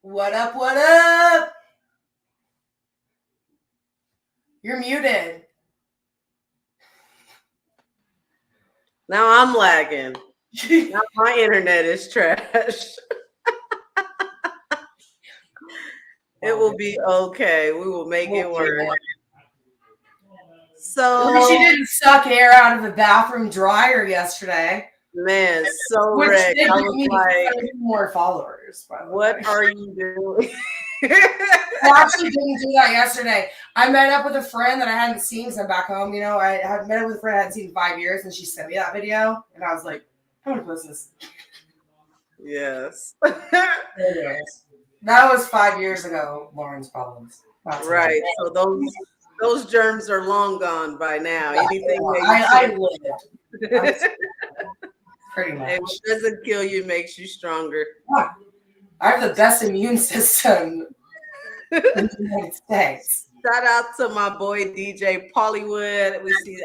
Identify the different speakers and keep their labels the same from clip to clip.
Speaker 1: What up? What up? You're muted.
Speaker 2: Now I'm lagging. Now my internet is trash. It will be okay. We will make it work. So
Speaker 1: she didn't suck air out of the bathroom dryer yesterday.
Speaker 2: Man, so wrecked. I was like,
Speaker 1: more followers.
Speaker 2: What are you doing?
Speaker 1: I actually didn't do that yesterday. I met up with a friend that I hadn't seen since I'm back home. You know, I had met up with a friend I hadn't seen in 5 years, and she sent me that video, and I was like, I'm gonna post this.
Speaker 2: Yes.
Speaker 1: Anyways, that was 5 years ago. Lauren's problems.
Speaker 2: Right. So those germs are long gone by now. Anything that
Speaker 1: I lived. Pretty much.
Speaker 2: It doesn't kill you, makes you stronger.
Speaker 1: Yeah. I have the best immune system in the United States.
Speaker 2: Shout out to my boy DJ Pollywood. I see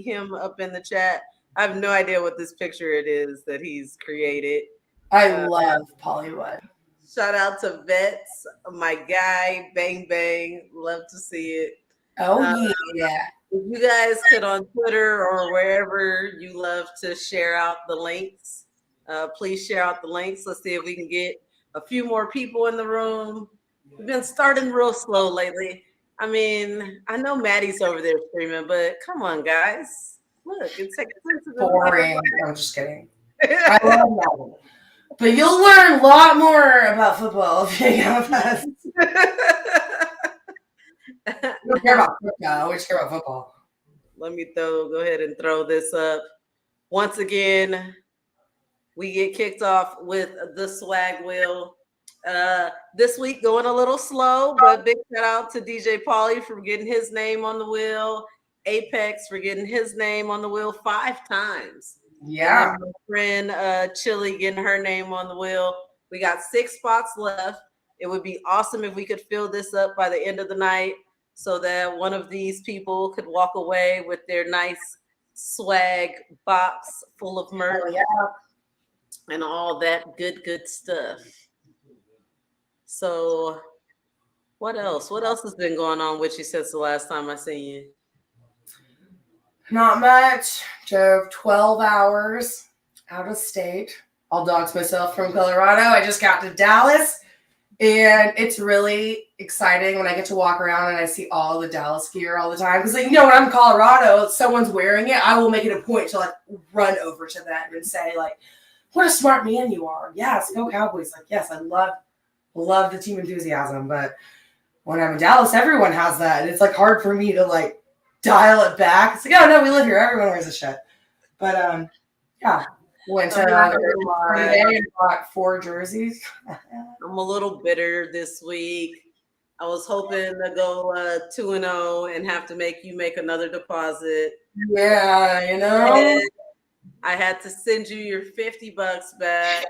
Speaker 2: him up in the chat. I have no idea what this picture it is that he's created.
Speaker 1: I love Pollywood.
Speaker 2: Shout out to Vets, my guy, Bang Bang. Love to see it.
Speaker 1: Oh, yeah.
Speaker 2: If you guys could on Twitter or wherever you love to share out the links, please share out the links. Let's see if we can get a few more people in the room. We've been starting real slow lately. I mean, I know Maddie's over there streaming, but come on, guys. Look, it's like
Speaker 1: boring. I'm just kidding. I love that. But you'll learn a lot more about football if you hang out with us. We don't care about football. We just care about football.
Speaker 2: Let me go ahead and throw this up. Once again, we get kicked off with the swag wheel. This week going a little slow, but big shout out to DJ Polly for getting his name on the wheel. Apex for getting his name on the wheel 5 times.
Speaker 1: Yeah.
Speaker 2: And my friend Chili getting her name on the wheel. We got 6 spots left. It would be awesome if we could fill this up by the end of the night so that one of these people could walk away with their nice swag box full of merch and all that good stuff. So what else? What else has been going on with you since the last time I seen you?
Speaker 1: Not much. Drove 12 hours out of state. I'll dox myself from Colorado. I just got to Dallas, and it's really exciting when I get to walk around and I see all the Dallas gear all the time. Because, like, you know, when I'm in Colorado, if someone's wearing it, I will make it a point to, like, run over to them and say, like, what a smart man you are. Yes, go Cowboys. Like, yes, I love the team enthusiasm. But when I'm in Dallas, everyone has that. And it's, like, hard for me to, like, dial it back. It's like, oh, no, we live here. Everyone wears a shit. But, yeah. Went to and bought 4 jerseys.
Speaker 2: I'm a little bitter this week. I was hoping to go 2-0 and have to make you make another deposit.
Speaker 1: Yeah, you know.
Speaker 2: And I had to send you your $50 back.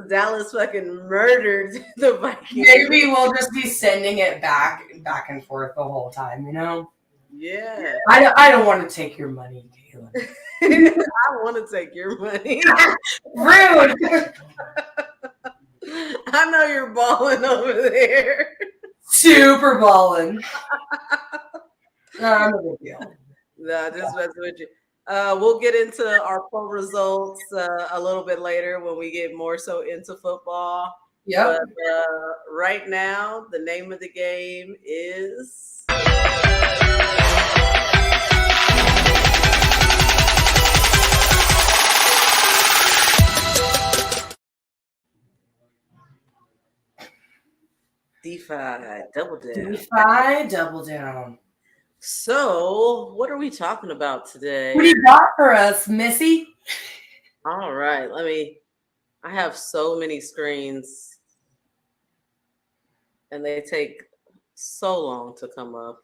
Speaker 2: Dallas fucking murdered the Vikings.
Speaker 1: Maybe we'll just be sending it back and forth the whole time, you know?
Speaker 2: Yeah.
Speaker 1: I don't want to take your money, Kayla.
Speaker 2: I want to take your money.
Speaker 1: Rude.
Speaker 2: I know you're balling over there.
Speaker 1: Super balling. No big deal.
Speaker 2: No, just messing with you. We'll get into our poll results a little bit later when we get more so into football.
Speaker 1: Yep.
Speaker 2: But right now, the name of the game is... DeFi Double Down.
Speaker 1: DeFi Double Down.
Speaker 2: So, what are we talking about today?
Speaker 1: What do you got for us, Missy?
Speaker 2: All right, I have so many screens and they take so long to come up.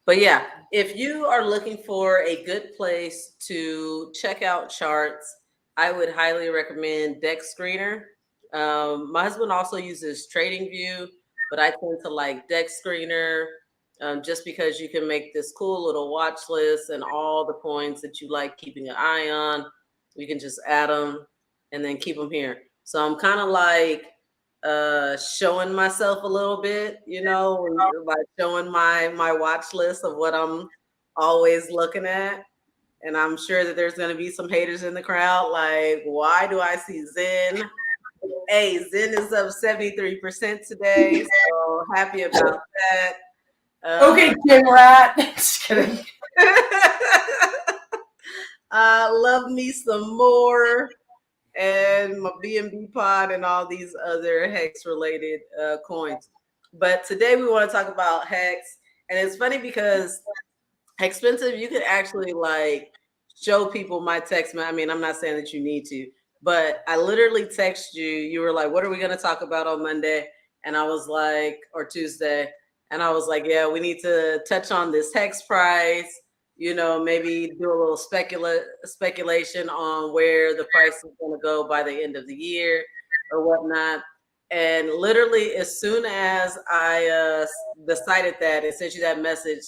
Speaker 2: But yeah, if you are looking for a good place to check out charts, I would highly recommend Deck Screener. My husband also uses TradingView, but I tend to like Deck Screener just because you can make this cool little watch list and all the coins that you like keeping an eye on. You can just add them and then keep them here. So I'm kind of like showing myself a little bit, like showing my watch list of what I'm always looking at. And I'm sure that there's going to be some haters in the crowd. Like, why do I see Zen? Hey, Zen is up 73% today. So happy about that.
Speaker 1: Okay, Jim Rat. Just kidding.
Speaker 2: Love me some more. And my BNB pod and all these other Hex related coins. But today we want to talk about Hex. And it's funny because Expensive, you could actually like show people my text. I mean, I'm not saying that you need to, but I literally text you. You were like, what are we going to talk about on Monday? And I was like, or Tuesday. And I was like, yeah, we need to touch on this Hex price, maybe do a little speculation on where the price is going to go by the end of the year or whatnot. And literally, as soon as I decided that and sent you that message,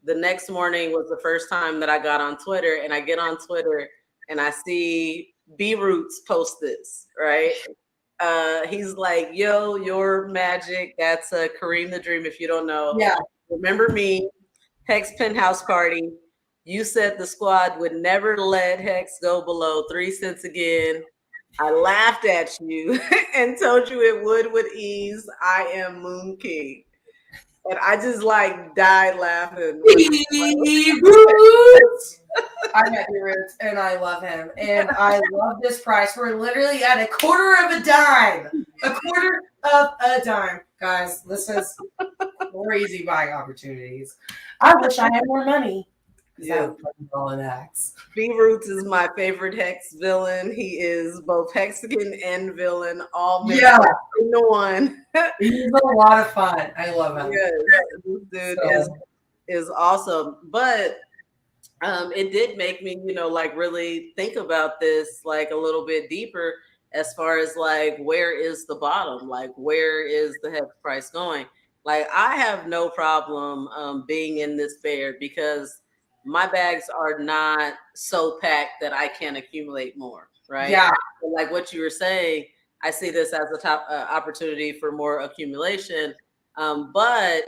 Speaker 2: the next morning was the first time that I got on Twitter, and I get on Twitter and I see B Roots post this, right? He's like, yo, your magic. That's Kareem the Dream. If you don't know,
Speaker 1: Yeah.
Speaker 2: Remember me, Hex Penthouse Party. You said the squad would never let Hex go below 3 cents again. I laughed at you and told you it would with ease. I am Moon King. And I just like died laughing.
Speaker 1: Roots. I met B Roots and I love him. And I love this price. We're literally at a quarter of a dime. A quarter of a dime. Guys, this is crazy buying opportunities. I wish I had more money.
Speaker 2: Yeah.
Speaker 1: All in Hex.
Speaker 2: B Roots is my favorite Hex villain. He is both Hexican and villain, all mixed into one.
Speaker 1: He's a lot of fun. I love him.
Speaker 2: Yes, this dude is awesome. But it did make me, like really think about this like a little bit deeper as far as like where is the bottom? Like where is the Hex price going? Like I have no problem being in this bear because my bags are not so packed that I can accumulate more, right?
Speaker 1: Yeah.
Speaker 2: But like what you were saying, I see this as a top opportunity for more accumulation. But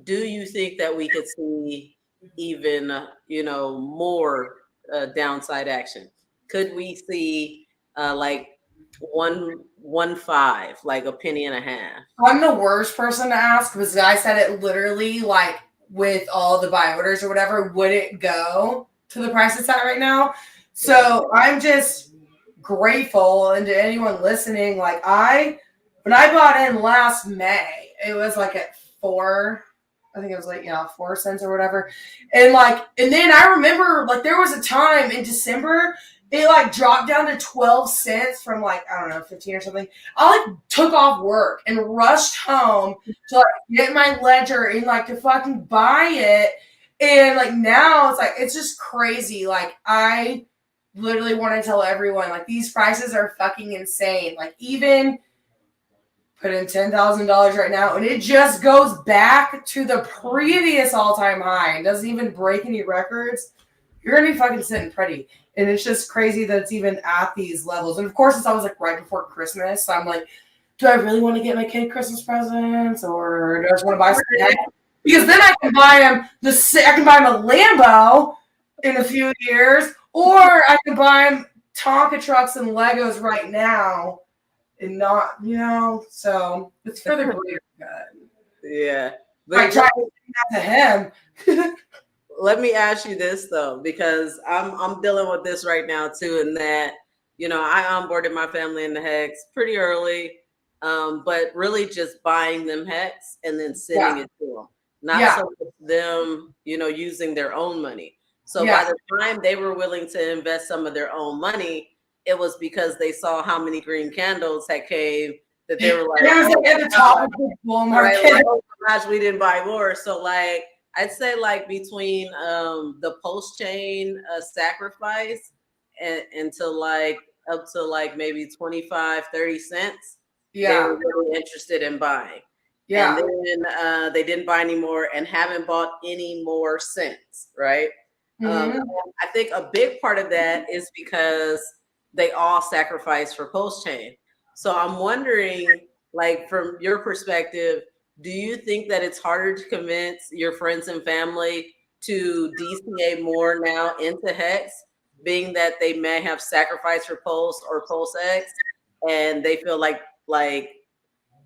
Speaker 2: do you think that we could see even, more downside action? Could we see like 1.15, like a penny and a half?
Speaker 1: I'm the worst person to ask because I said it literally like with all the buy orders or whatever, would it go to the price it's at right now? So I'm just grateful, and to anyone listening, like when I bought in last May, it was like at 4, I think it was like 4 cents or whatever. And then I remember like there was a time in December it like dropped down to 12 cents from like, I don't know, 15 or something. I like took off work and rushed home to like get my ledger and like to fucking buy it. And like now it's like, it's just crazy. Like I literally want to tell everyone like these prices are fucking insane. Like even put in $10,000 right now and it just goes back to the previous all-time high. It doesn't even break any records. You're going to be fucking sitting pretty. And it's just crazy that it's even at these levels. And of course, it's always like right before Christmas. So I'm like, do I really want to get my kid Christmas presents, or do I just want to buy something? Because then I can buy him I can buy him a Lambo in a few years, or I can buy him Tonka trucks and Legos right now, and not, So it's for the greater good.
Speaker 2: Yeah,
Speaker 1: but I try to say that to him.
Speaker 2: Let me ask you this though, because I'm dealing with this right now too, in that I onboarded my family in the Hex pretty early, but really just buying them Hex and then sending it to them, not so much them using their own money. So by the time they were willing to invest some of their own money, it was because they saw how many green candles had came that they were like,
Speaker 1: at the top of the bull market.
Speaker 2: Like, oh my gosh, we didn't buy more. So like, I'd say like between the post chain sacrifice and until like up to like maybe 25-30 cents, they were really interested in buying. And then they didn't buy any more and haven't bought any more since, right? I think a big part of that is because they all sacrifice for post chain. So I'm wondering, like, from your perspective, do you think that it's harder to convince your friends and family to DCA more now into Hex, being that they may have sacrificed for Pulse or Pulse X, and they feel like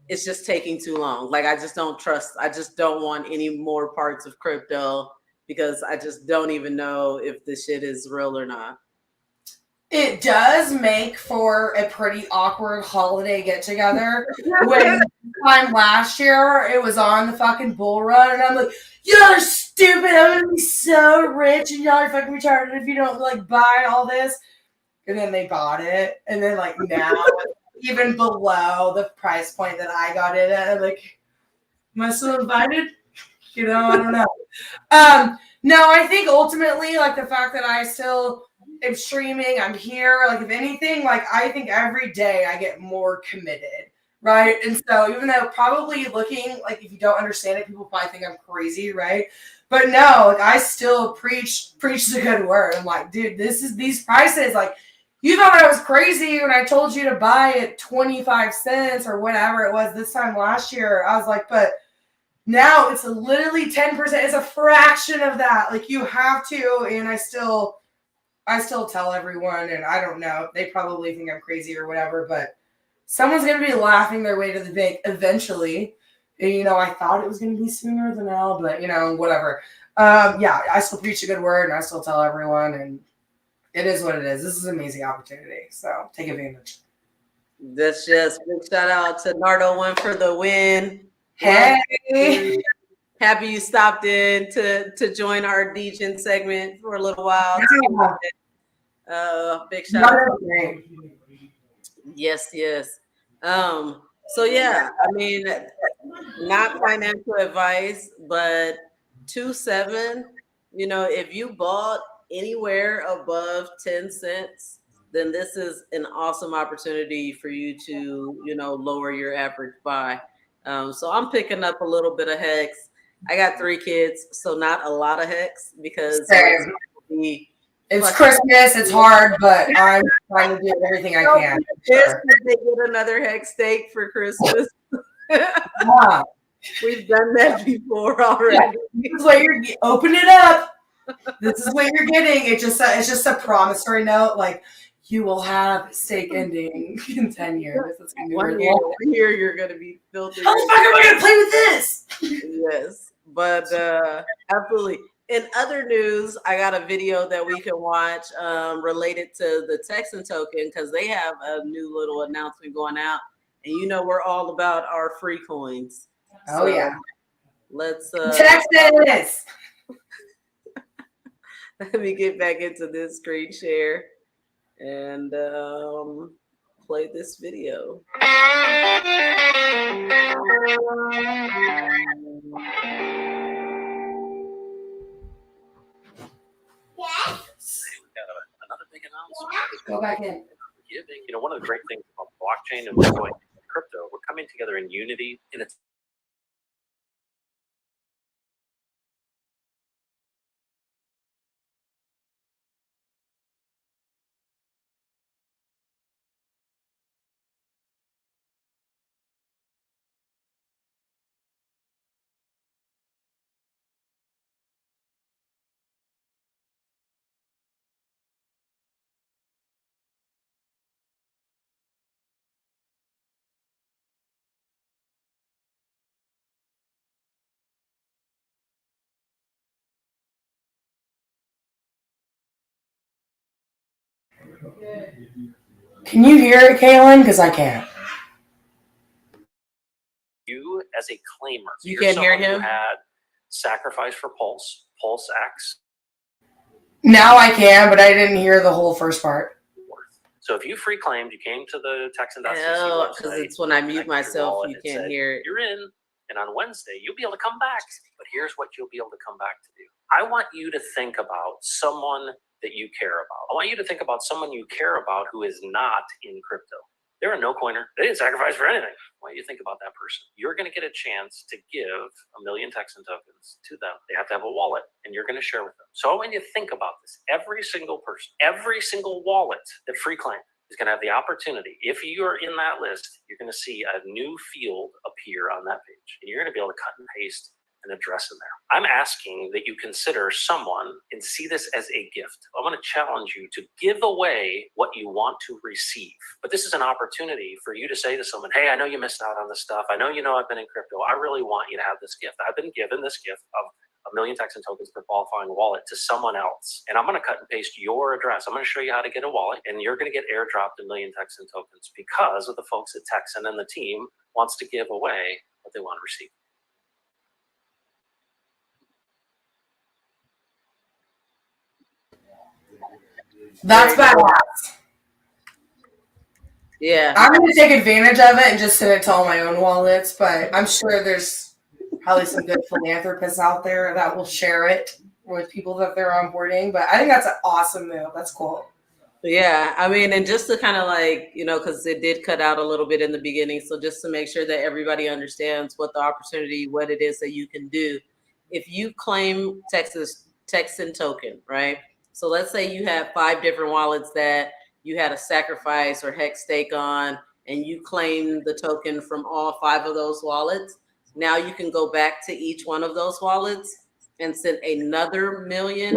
Speaker 2: it's just taking too long? Like, I just don't want any more parts of crypto because I just don't even know if this shit is real or not.
Speaker 1: It does make for a pretty awkward holiday get together. When time last year it was on the fucking bull run, and I'm like, y'all are stupid. I'm gonna be so rich, and y'all are fucking retarded if you don't like buy all this. And then they bought it, and then like now, even below the price point that I got it at, I'm like, am I still invited? You know, I don't know. No, I think ultimately, like the fact that I still am streaming, I'm here. Like, if anything, like I think every day I get more committed, right? And so, even though probably looking like if you don't understand it, people probably think I'm crazy, right? But no, like I still preach the good word. I'm like, dude, these prices. Like, you thought I was crazy when I told you to buy at 25 cents or whatever it was this time last year. I was like, but now it's literally 10%. It's a fraction of that. Like, you have to, and I still tell everyone, and I don't know, they probably think I'm crazy or whatever, but someone's gonna be laughing their way to the bank eventually. And, you know, I thought it was gonna be sooner than now, but you know, whatever. Yeah, I still preach a good word, and I still tell everyone, and it is what it is. This is an amazing opportunity, so take advantage.
Speaker 2: That's just big shout out to Nardo1 for the win.
Speaker 1: Hey.
Speaker 2: Happy you stopped in to join our Degen segment for a little while. Big shout out. Yes. So yeah, I mean, not financial advice, but 2.7, you know, if you bought anywhere above 10 cents, then this is an awesome opportunity for you to, you know, lower your average buy. So I'm picking up a little bit of Hex. I got 3 kids, so not a lot of Hex because
Speaker 1: it's Christmas. It's hard, but I'm trying to do everything I can.
Speaker 2: Sure. They get another HEX Stake for Christmas.
Speaker 1: Yeah.
Speaker 2: We've done that before already. Yeah.
Speaker 1: This is what you're open it up. This is what you're getting. It's just a promissory note, like you will have stake ending in 10 years. That's gonna be
Speaker 2: One year you're gonna be filthy.
Speaker 1: How the fuck am I gonna play with this?
Speaker 2: Yes, but absolutely. In other news, I got a video that we can watch related to the Texan token because they have a new little announcement going out, and you know we're all about our free coins.
Speaker 1: Oh, so yeah.
Speaker 2: Let's
Speaker 1: Texas.
Speaker 2: Let me get back into this screen share and play this video.
Speaker 3: Another big announcement.
Speaker 1: Go back in.
Speaker 3: Giving. You know, one of the great things about blockchain and Bitcoin and crypto, we're coming together in unity, and it's
Speaker 1: Can you hear it, Kaylin? Because I can't.
Speaker 3: You as a claimer.
Speaker 2: You can't hear him?
Speaker 3: Who had sacrifice for Pulse X.
Speaker 1: Now I can, but I didn't hear the whole first part.
Speaker 3: So if you free claimed, you came to the Texan.cc
Speaker 2: website. Because it's when I mute myself, you can't hear it.
Speaker 3: You're in, and on Wednesday, you'll be able to come back. But here's what you'll be able to come back to do. I want you to think about someone that you care about. I want you to think about someone you care about who is not in crypto. They're a no-coiner. They didn't sacrifice for anything. Why don't you think about that person? You're going to get a chance to give 1 million Texan tokens to them. They have to have a wallet, and you're going to share with them. So when you think about this, every single person, every single wallet that free claimed is going to have the opportunity. If you're in that list, you're going to see a new field appear on that page. And you're going to be able to cut and paste an address in there. I'm asking that you consider someone and see this as a gift. I want to challenge you to give away what you want to receive. But this is an opportunity for you to say to someone, hey, I know you missed out on this stuff. I know I've been in crypto. I really want you to have this gift. I've been given this gift of 1 million Texan tokens per qualifying wallet to someone else. And I'm going to cut and paste your address. I'm going to show you how to get a wallet, and you're going to get airdropped 1 million Texan tokens because of the folks at Texan and the team wants to give away what they want to receive.
Speaker 1: That's badass.
Speaker 2: Yeah.
Speaker 1: I'm going to take advantage of it and just send it to all my own wallets, but I'm sure there's probably some good philanthropists out there that will share it with people that they're onboarding. But I think that's an awesome move. That's cool.
Speaker 2: Yeah, I mean, and just to kind of like, because it did cut out a little bit in the beginning. So just to make sure that everybody understands what the opportunity, what it is that you can do. If you claim Texan token, right? So let's say you have 5 different wallets that you had a sacrifice or HEX stake on, and you claim the token from all 5 of those wallets. Now you can go back to each one of those wallets and send another 1 million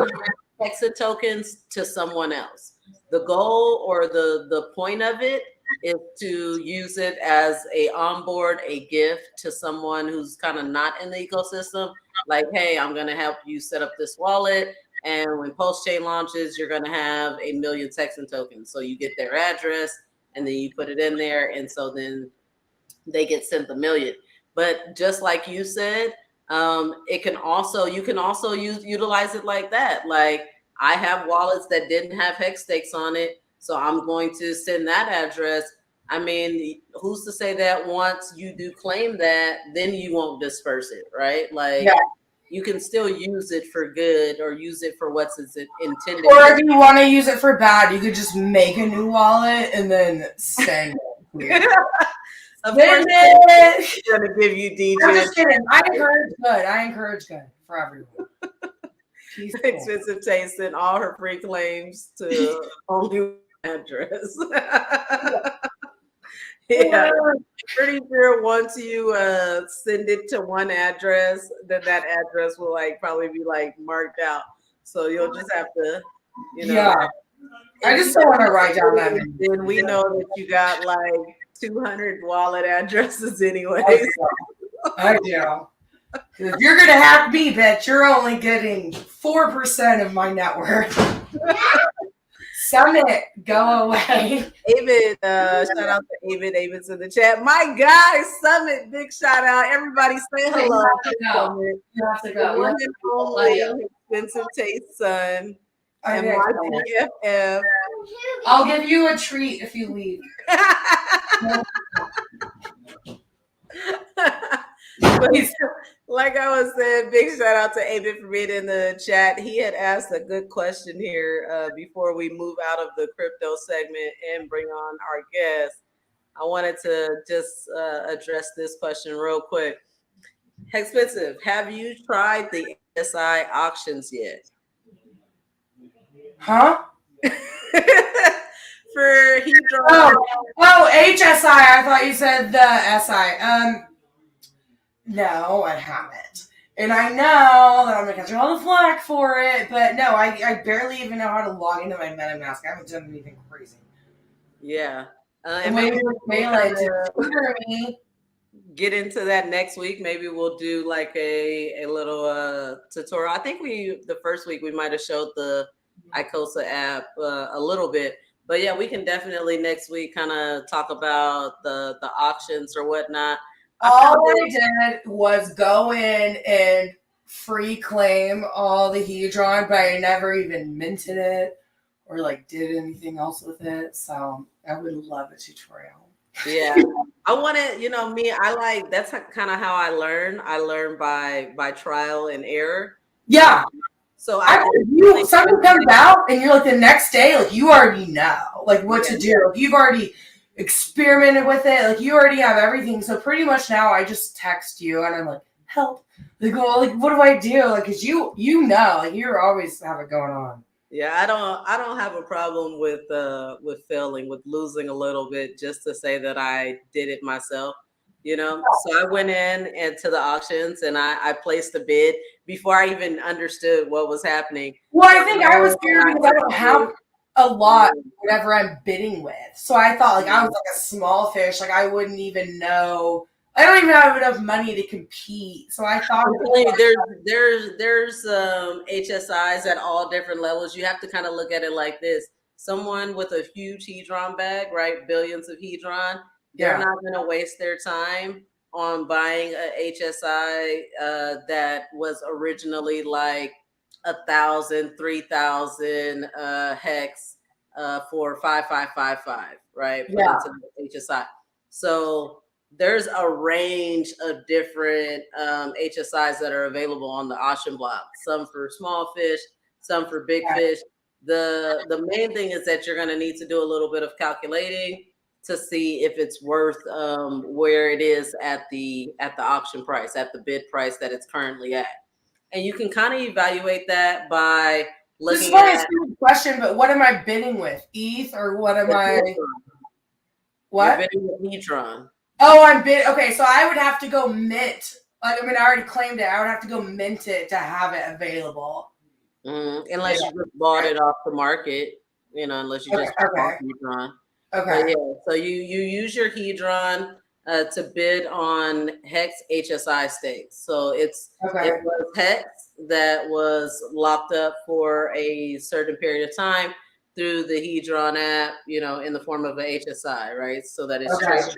Speaker 2: Texan tokens to someone else. The goal or the point of it is to use it as a onboard, a gift to someone who's kind of not in the ecosystem. Like, hey, I'm going to help you set up this wallet. And when Postchain launches, you're going to have 1 million Texan tokens. So you get their address and then you put it in there. And so then they get sent the 1 million. But just like you said, you can also utilize it like that. Like, I have wallets that didn't have HEX stakes on it, so I'm going to send that address. I mean, who's to say that once you do claim that, then you won't disperse it, right? Like, yeah. You can still use it for good or use it for what's its intended.
Speaker 1: Or if you want to use it for bad, you could just make a new wallet and then send it.
Speaker 2: Of course, it's going to give you DJ.
Speaker 1: I'm just kidding. I encourage good for everyone.
Speaker 2: Expensive taste and all her free claims to only one address. Yeah, pretty sure once you send it to one address, then that address will probably be marked out. So you'll just have to,
Speaker 1: Yeah. I just don't want to write down that.
Speaker 2: Then we know that you got 200 wallet addresses anyways.
Speaker 1: I do. If you're going to have me, bitch, you're only getting 4% of my net worth. Summit, go away.
Speaker 2: David, shout out to David. David's in the chat. My guy, Summit, big shout out. Everybody say hello.
Speaker 1: You have to go.
Speaker 2: One and only Expensive Taste son. And my BFF.
Speaker 1: I'll give you a treat if you leave.
Speaker 2: But like I was saying, big shout out to David for being in the chat. He had asked a good question here before we move out of the crypto segment and bring on our guest. I wanted to just address this question real quick. Expensive, have you tried the SI auctions yet?
Speaker 1: Huh?
Speaker 2: For Hedron.
Speaker 1: Oh, HSI. I thought you said the SI. No, I haven't. And I know that I'm going to catch all the flack for it, but no, I barely even know how to log into my MetaMask. I haven't done anything crazy.
Speaker 2: Yeah.
Speaker 1: And maybe
Speaker 2: get into that next week. Maybe we'll do a little tutorial. I think the first week we might have showed the Icosa app a little bit. But yeah, we can definitely next week kind of talk about the auctions or whatnot.
Speaker 1: All I did was go in and free claim all the Hedron, but I never even minted it or did anything else with it. So I would love a tutorial.
Speaker 2: Yeah, I want to, me, that's kind of how I learn. I learn by trial and error.
Speaker 1: Yeah.
Speaker 2: So
Speaker 1: something comes out and you're the next day, you already know what to do. You've already experimented with it. You already have everything. So pretty much now I just text you and I'm help. What do I do? Because you know, you always have it going on.
Speaker 2: Yeah, I don't have a problem with failing, with losing a little bit just to say that I did it myself. So I went in into the auctions and I placed a bid before I even understood what was happening.
Speaker 1: Well, I think I was scared because I don't have a lot whatever I'm bidding with. So I thought like I was like a small fish, like I wouldn't even know. I don't even have enough money to compete. So I thought
Speaker 2: there's HSIs at all different levels. You have to kind of look at it like this. Someone with a huge hedron bag, right? Billions of hedron, they're not going to waste their time on buying a HSI that was originally like 1,000, 3,000 hex for 5555, right? Put into the HSI. So there's a range of different HSIs that are available on the auction block. Some for small fish, some for big fish. The main thing is that you're going to need to do a little bit of calculating to see if it's worth where it is at the auction price, at the bid price that it's currently at. And you can kind of evaluate that by looking at.
Speaker 1: This is a stupid question, but what am I bidding with? ETH or what am I? What?
Speaker 2: You're bidding with hedron.
Speaker 1: Oh, I'm bid. Okay, so I would have to go mint. Like, I mean, I already claimed it. I would have to go mint it to have it available.
Speaker 2: Unless you just bought it off the market, unless you just bought hedron.
Speaker 1: Okay.
Speaker 2: But yeah, so you use your hedron to bid on HEX HSI stakes. So it was HEX that was locked up for a certain period of time through the hedron app, in the form of a HSI, right? So that it's traded.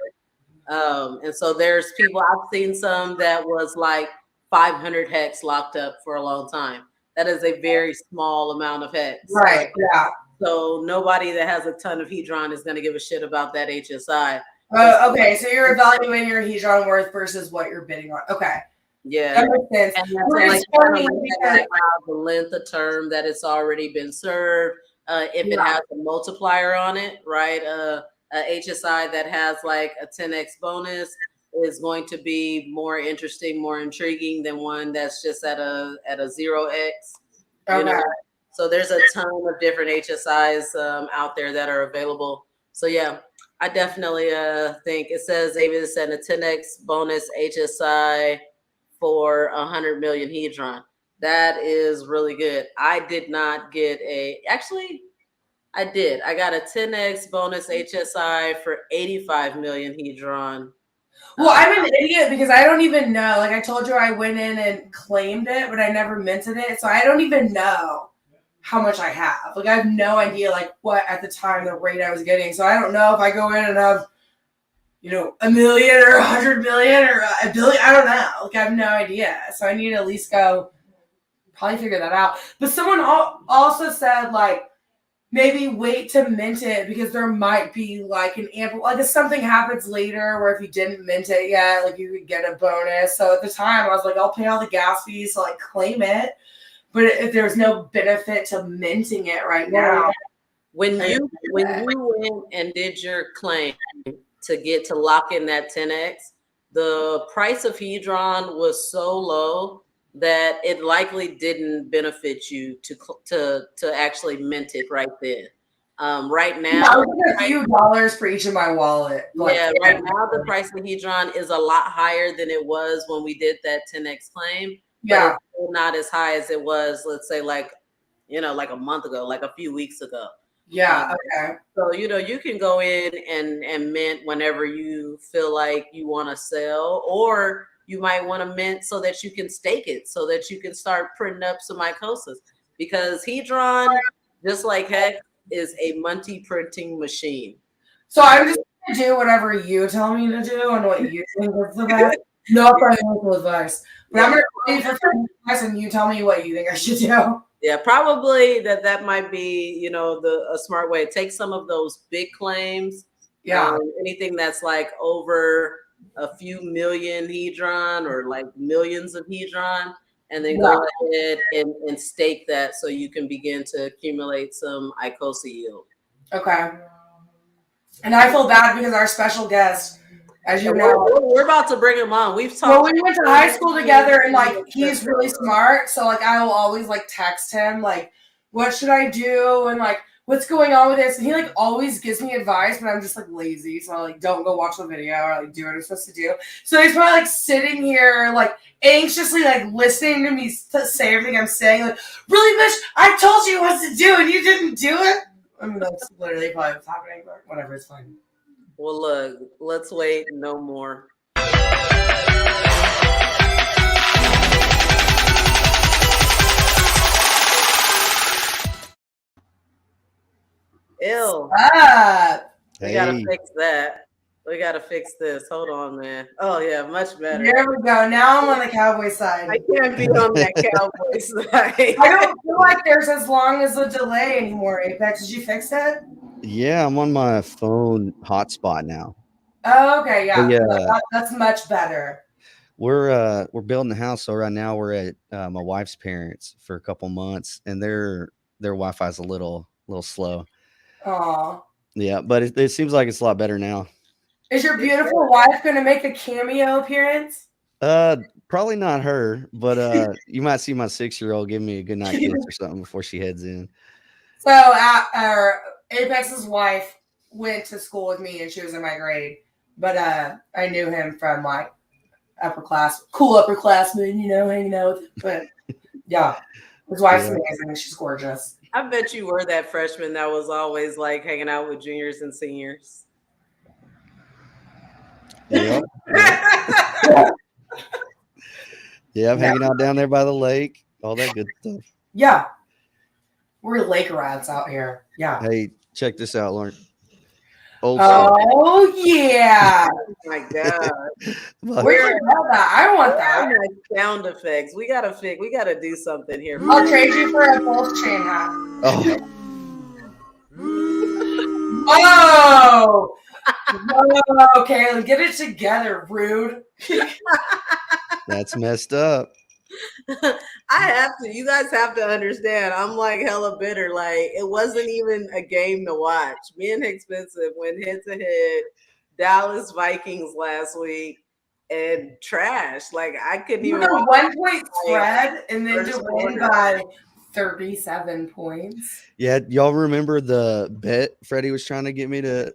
Speaker 2: And so there's people, I've seen some that was like 500 hex locked up for a long time. That is a very small amount of hex.
Speaker 1: Right, yeah.
Speaker 2: So nobody that has a ton of hedron is going to give a shit about that HSI.
Speaker 1: Okay, so you're evaluating your hedron worth versus what you're bidding on. Okay.
Speaker 2: Yeah.
Speaker 1: That makes sense.
Speaker 2: And that's funny because the length of term that it's already been served, if it has a multiplier on it, right? A HSI that has like a 10x bonus is going to be more interesting, more intriguing than one that's just at a 0x.
Speaker 1: Okay.
Speaker 2: So there's a ton of different HSIs out there that are available. So yeah, I definitely think it says David said a 10x bonus HSI for 100 million hedron. That is really good. I did not get I did. I got a 10x bonus HSI for 85 million hedron.
Speaker 1: Well, I'm an idiot because I don't even know. Like I told you, I went in and claimed it, but I never minted it. So I don't even know how much I have. Like I have no idea like what at the time the rate I was getting. So I don't know if I go in and have, $1 million or 100 million or $1 billion. I don't know. Like I have no idea. So I need to at least go probably figure that out. But someone also said like, maybe wait to mint it because there might be like an ample, like if something happens later where if you didn't mint it yet, like you could get a bonus. So at the time I was like, I'll pay all the gas fees to like claim it. But if there's no benefit to minting it right now.
Speaker 2: When you went and did your claim to lock in that 10x, the price of hedron was so low that it likely didn't benefit you to actually mint it right then. Right now,
Speaker 1: I was a few dollars for each of my wallet.
Speaker 2: Right now the price of hedron is a lot higher than it was when we did that 10x claim.
Speaker 1: Yeah,
Speaker 2: but it's still not as high as it was, let's say, like a month ago, like a few weeks ago.
Speaker 1: Yeah. Okay.
Speaker 2: So you can go in and mint whenever you feel like you want to sell, or you might want to mint so that you can stake it, so that you can start printing up some ICOSAs. Because hedron, just like HEX, is a multi-printing machine.
Speaker 1: So I'm just going to do whatever you tell me to do and what you think is the best. No financial advice. But I'm going to call you for financial advice and you tell me what you think I should do.
Speaker 2: Yeah, probably that might be, a smart way. Take some of those big claims.
Speaker 1: Yeah.
Speaker 2: Anything that's like over a few million hedron or like millions of hedron, and then go ahead and stake that so you can begin to accumulate some ICOSA yield.
Speaker 1: Okay. And I feel bad because our special guest, as you know,
Speaker 2: we're about to bring him on. We've talked.
Speaker 1: Well, we went to high school together, and like he's really smart. So like I will always like text him like what should I do? And like, what's going on with this? And he like always gives me advice, but I'm just like lazy. So I like don't go watch the video or like do what I'm supposed to do. So he's probably like sitting here like anxiously like listening to me say everything I'm saying. Like, really, bitch, I told you what to do and you didn't do it. I mean, that's literally probably what's happening, but whatever, it's fine.
Speaker 2: Well, look, let's wait no more. Ew. We gotta fix that. We gotta fix this. Hold on, man. Oh yeah, much better.
Speaker 1: There we go. Now I'm on the Cowboy side.
Speaker 2: I can't be on that Cowboy side.
Speaker 1: I don't feel like there's as long as a delay anymore, Apex. Did you fix it?
Speaker 4: Yeah, I'm on my phone hotspot now.
Speaker 1: Oh, okay, yeah.
Speaker 4: Yeah.
Speaker 1: That's much better.
Speaker 4: We're building a house, so right now we're at my wife's parents for a couple months, and their Wi-Fi is a little slow.
Speaker 1: Aw.
Speaker 4: Yeah, but it seems like it's a lot better now.
Speaker 1: Is your beautiful wife going to make a cameo appearance?
Speaker 4: Probably not her, but you might see my 6-year-old give me a good night kiss or something before she heads in.
Speaker 1: So Apex's wife went to school with me, and she was in my grade, but I knew him from like cool upperclassmen, you know, hanging out with him. But yeah, his wife's amazing. She's gorgeous.
Speaker 2: I bet you were that freshman that was always like hanging out with juniors and seniors.
Speaker 4: Yeah. Yeah, I'm hanging out down there by the lake, all that good stuff.
Speaker 1: Yeah. We're lake rats out here. Yeah.
Speaker 4: Hey, check this out, Lauren.
Speaker 1: Oh, yeah.
Speaker 2: Oh my God.
Speaker 1: Where'd you have that? I want that.
Speaker 2: Sound effects. We gotta do something here.
Speaker 1: I'll trade you for a pulse chain hat.
Speaker 4: Oh.
Speaker 1: Whoa, okay, get it together, rude.
Speaker 4: That's messed up.
Speaker 2: You guys have to understand, I'm like hella bitter. Like, it wasn't even a game to watch. Me and Expensive went head to head, Dallas Vikings last week, and trash. Like, I couldn't even.
Speaker 1: 1-point spread and then to win by 37 points.
Speaker 4: Yeah, y'all remember the bet Freddie was trying to get me to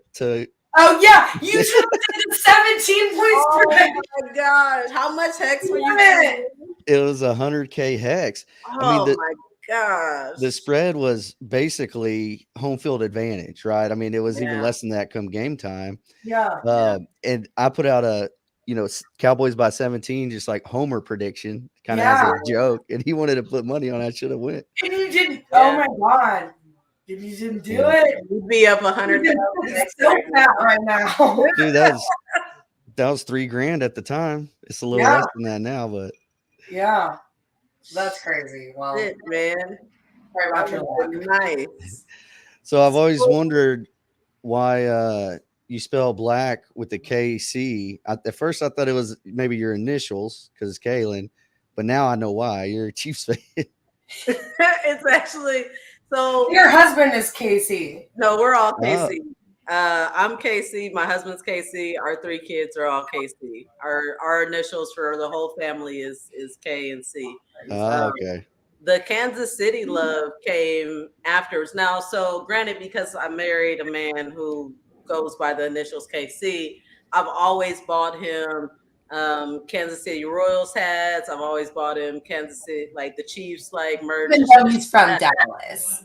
Speaker 1: Oh yeah, you should have did the 17 points spread.
Speaker 2: Oh my gosh, how much hex were you
Speaker 1: in?
Speaker 4: It was 100K hex.
Speaker 2: Oh my gosh.
Speaker 4: The spread was basically home field advantage, right? I mean, it was even less than that come game time.
Speaker 1: Yeah.
Speaker 4: And I put out a, Cowboys by 17, just like Homer prediction, kind of as a joke. And he wanted to put money on. I should have went.
Speaker 1: And you didn't. Oh my God. If you didn't do it,
Speaker 2: you'd be up 100,000
Speaker 1: right now.
Speaker 4: Dude, that was $3,000 at the time. It's a little less than that now, but
Speaker 1: yeah, that's crazy. Well,
Speaker 2: man,
Speaker 1: nice.
Speaker 4: So I've always wondered why you spell black with the KC. At first, I thought it was maybe your initials because it's Kaylin, but now I know why. You're a Chiefs fan.
Speaker 2: It's actually. So
Speaker 1: your husband is Casey.
Speaker 2: No, we're all Casey. I'm Casey. My husband's Casey. Our 3 kids are all Casey. Our initials for the whole family is K and C.
Speaker 4: Okay.
Speaker 2: The Kansas City love came afterwards. Now, so granted, because I married a man who goes by the initials KC, I've always bought him Kansas City Royals hats. I've always bought him Kansas City, like the Chiefs, like merch.
Speaker 1: Even though he's from Dallas.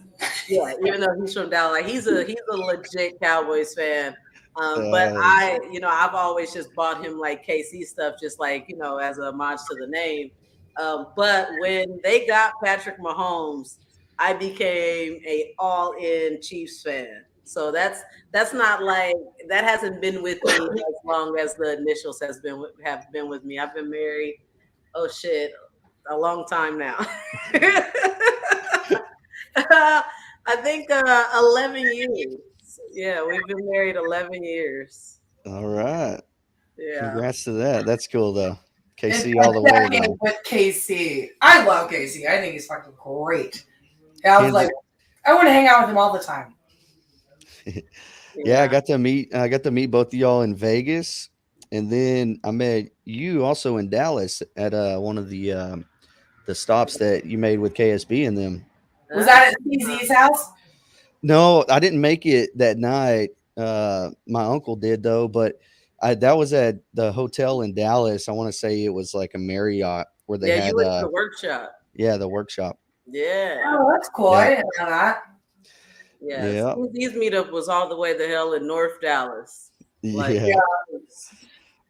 Speaker 2: Yeah, even though he's from Dallas, like he's a legit Cowboys fan. But I've always just bought him like KC stuff, just like as a homage to the name. But when they got Patrick Mahomes, I became a all-in Chiefs fan. So that's not like that hasn't been with me as long as the initials have been with me. I've been married, a long time now. I think 11 years. Yeah, we've been married 11 years.
Speaker 4: All right.
Speaker 2: Yeah.
Speaker 4: Congrats to that. That's cool though. KC all the way.
Speaker 1: With KC, I love KC. I think he's fucking great. I was like, I want to hang out with him all the time.
Speaker 4: Yeah, I got to meet both of y'all in Vegas, and then I met you also in Dallas at one of the stops that you made with KSB and them.
Speaker 1: Was that at CZ's house?
Speaker 4: No, I didn't make it that night. My uncle did though, but that was at the hotel in Dallas. I want to say it was like a Marriott where they
Speaker 2: Yeah,
Speaker 4: had
Speaker 2: you went to the workshop.
Speaker 4: the workshop.
Speaker 2: Yeah.
Speaker 1: Oh, that's cool.
Speaker 4: Yeah.
Speaker 1: I didn't know that.
Speaker 2: Yeah.
Speaker 4: Yeah.
Speaker 2: CZ's meetup was all the way the hell in North Dallas. Like,
Speaker 4: Yeah.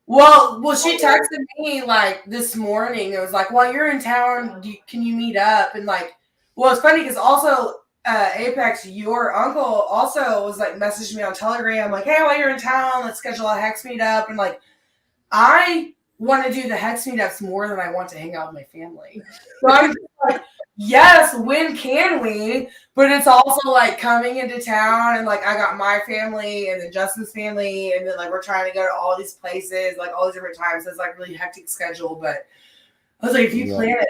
Speaker 1: Well, she texted me like this morning. It was like, "Well, you're in town. Can you meet up?" And like, well, it's funny because also Apex, your uncle, also was like messaging me on Telegram, like, "Hey, while you're in town, let's schedule a Hex meetup." And like, I want to do the Hex meetups more than I want to hang out with my family. So I'm just like, yes, when can we? But it's also like coming into town and like I got my family and then Justin's family and then like we're trying to go to all these places, like all these different times. So it's like really hectic schedule. But I was like, if you plan it,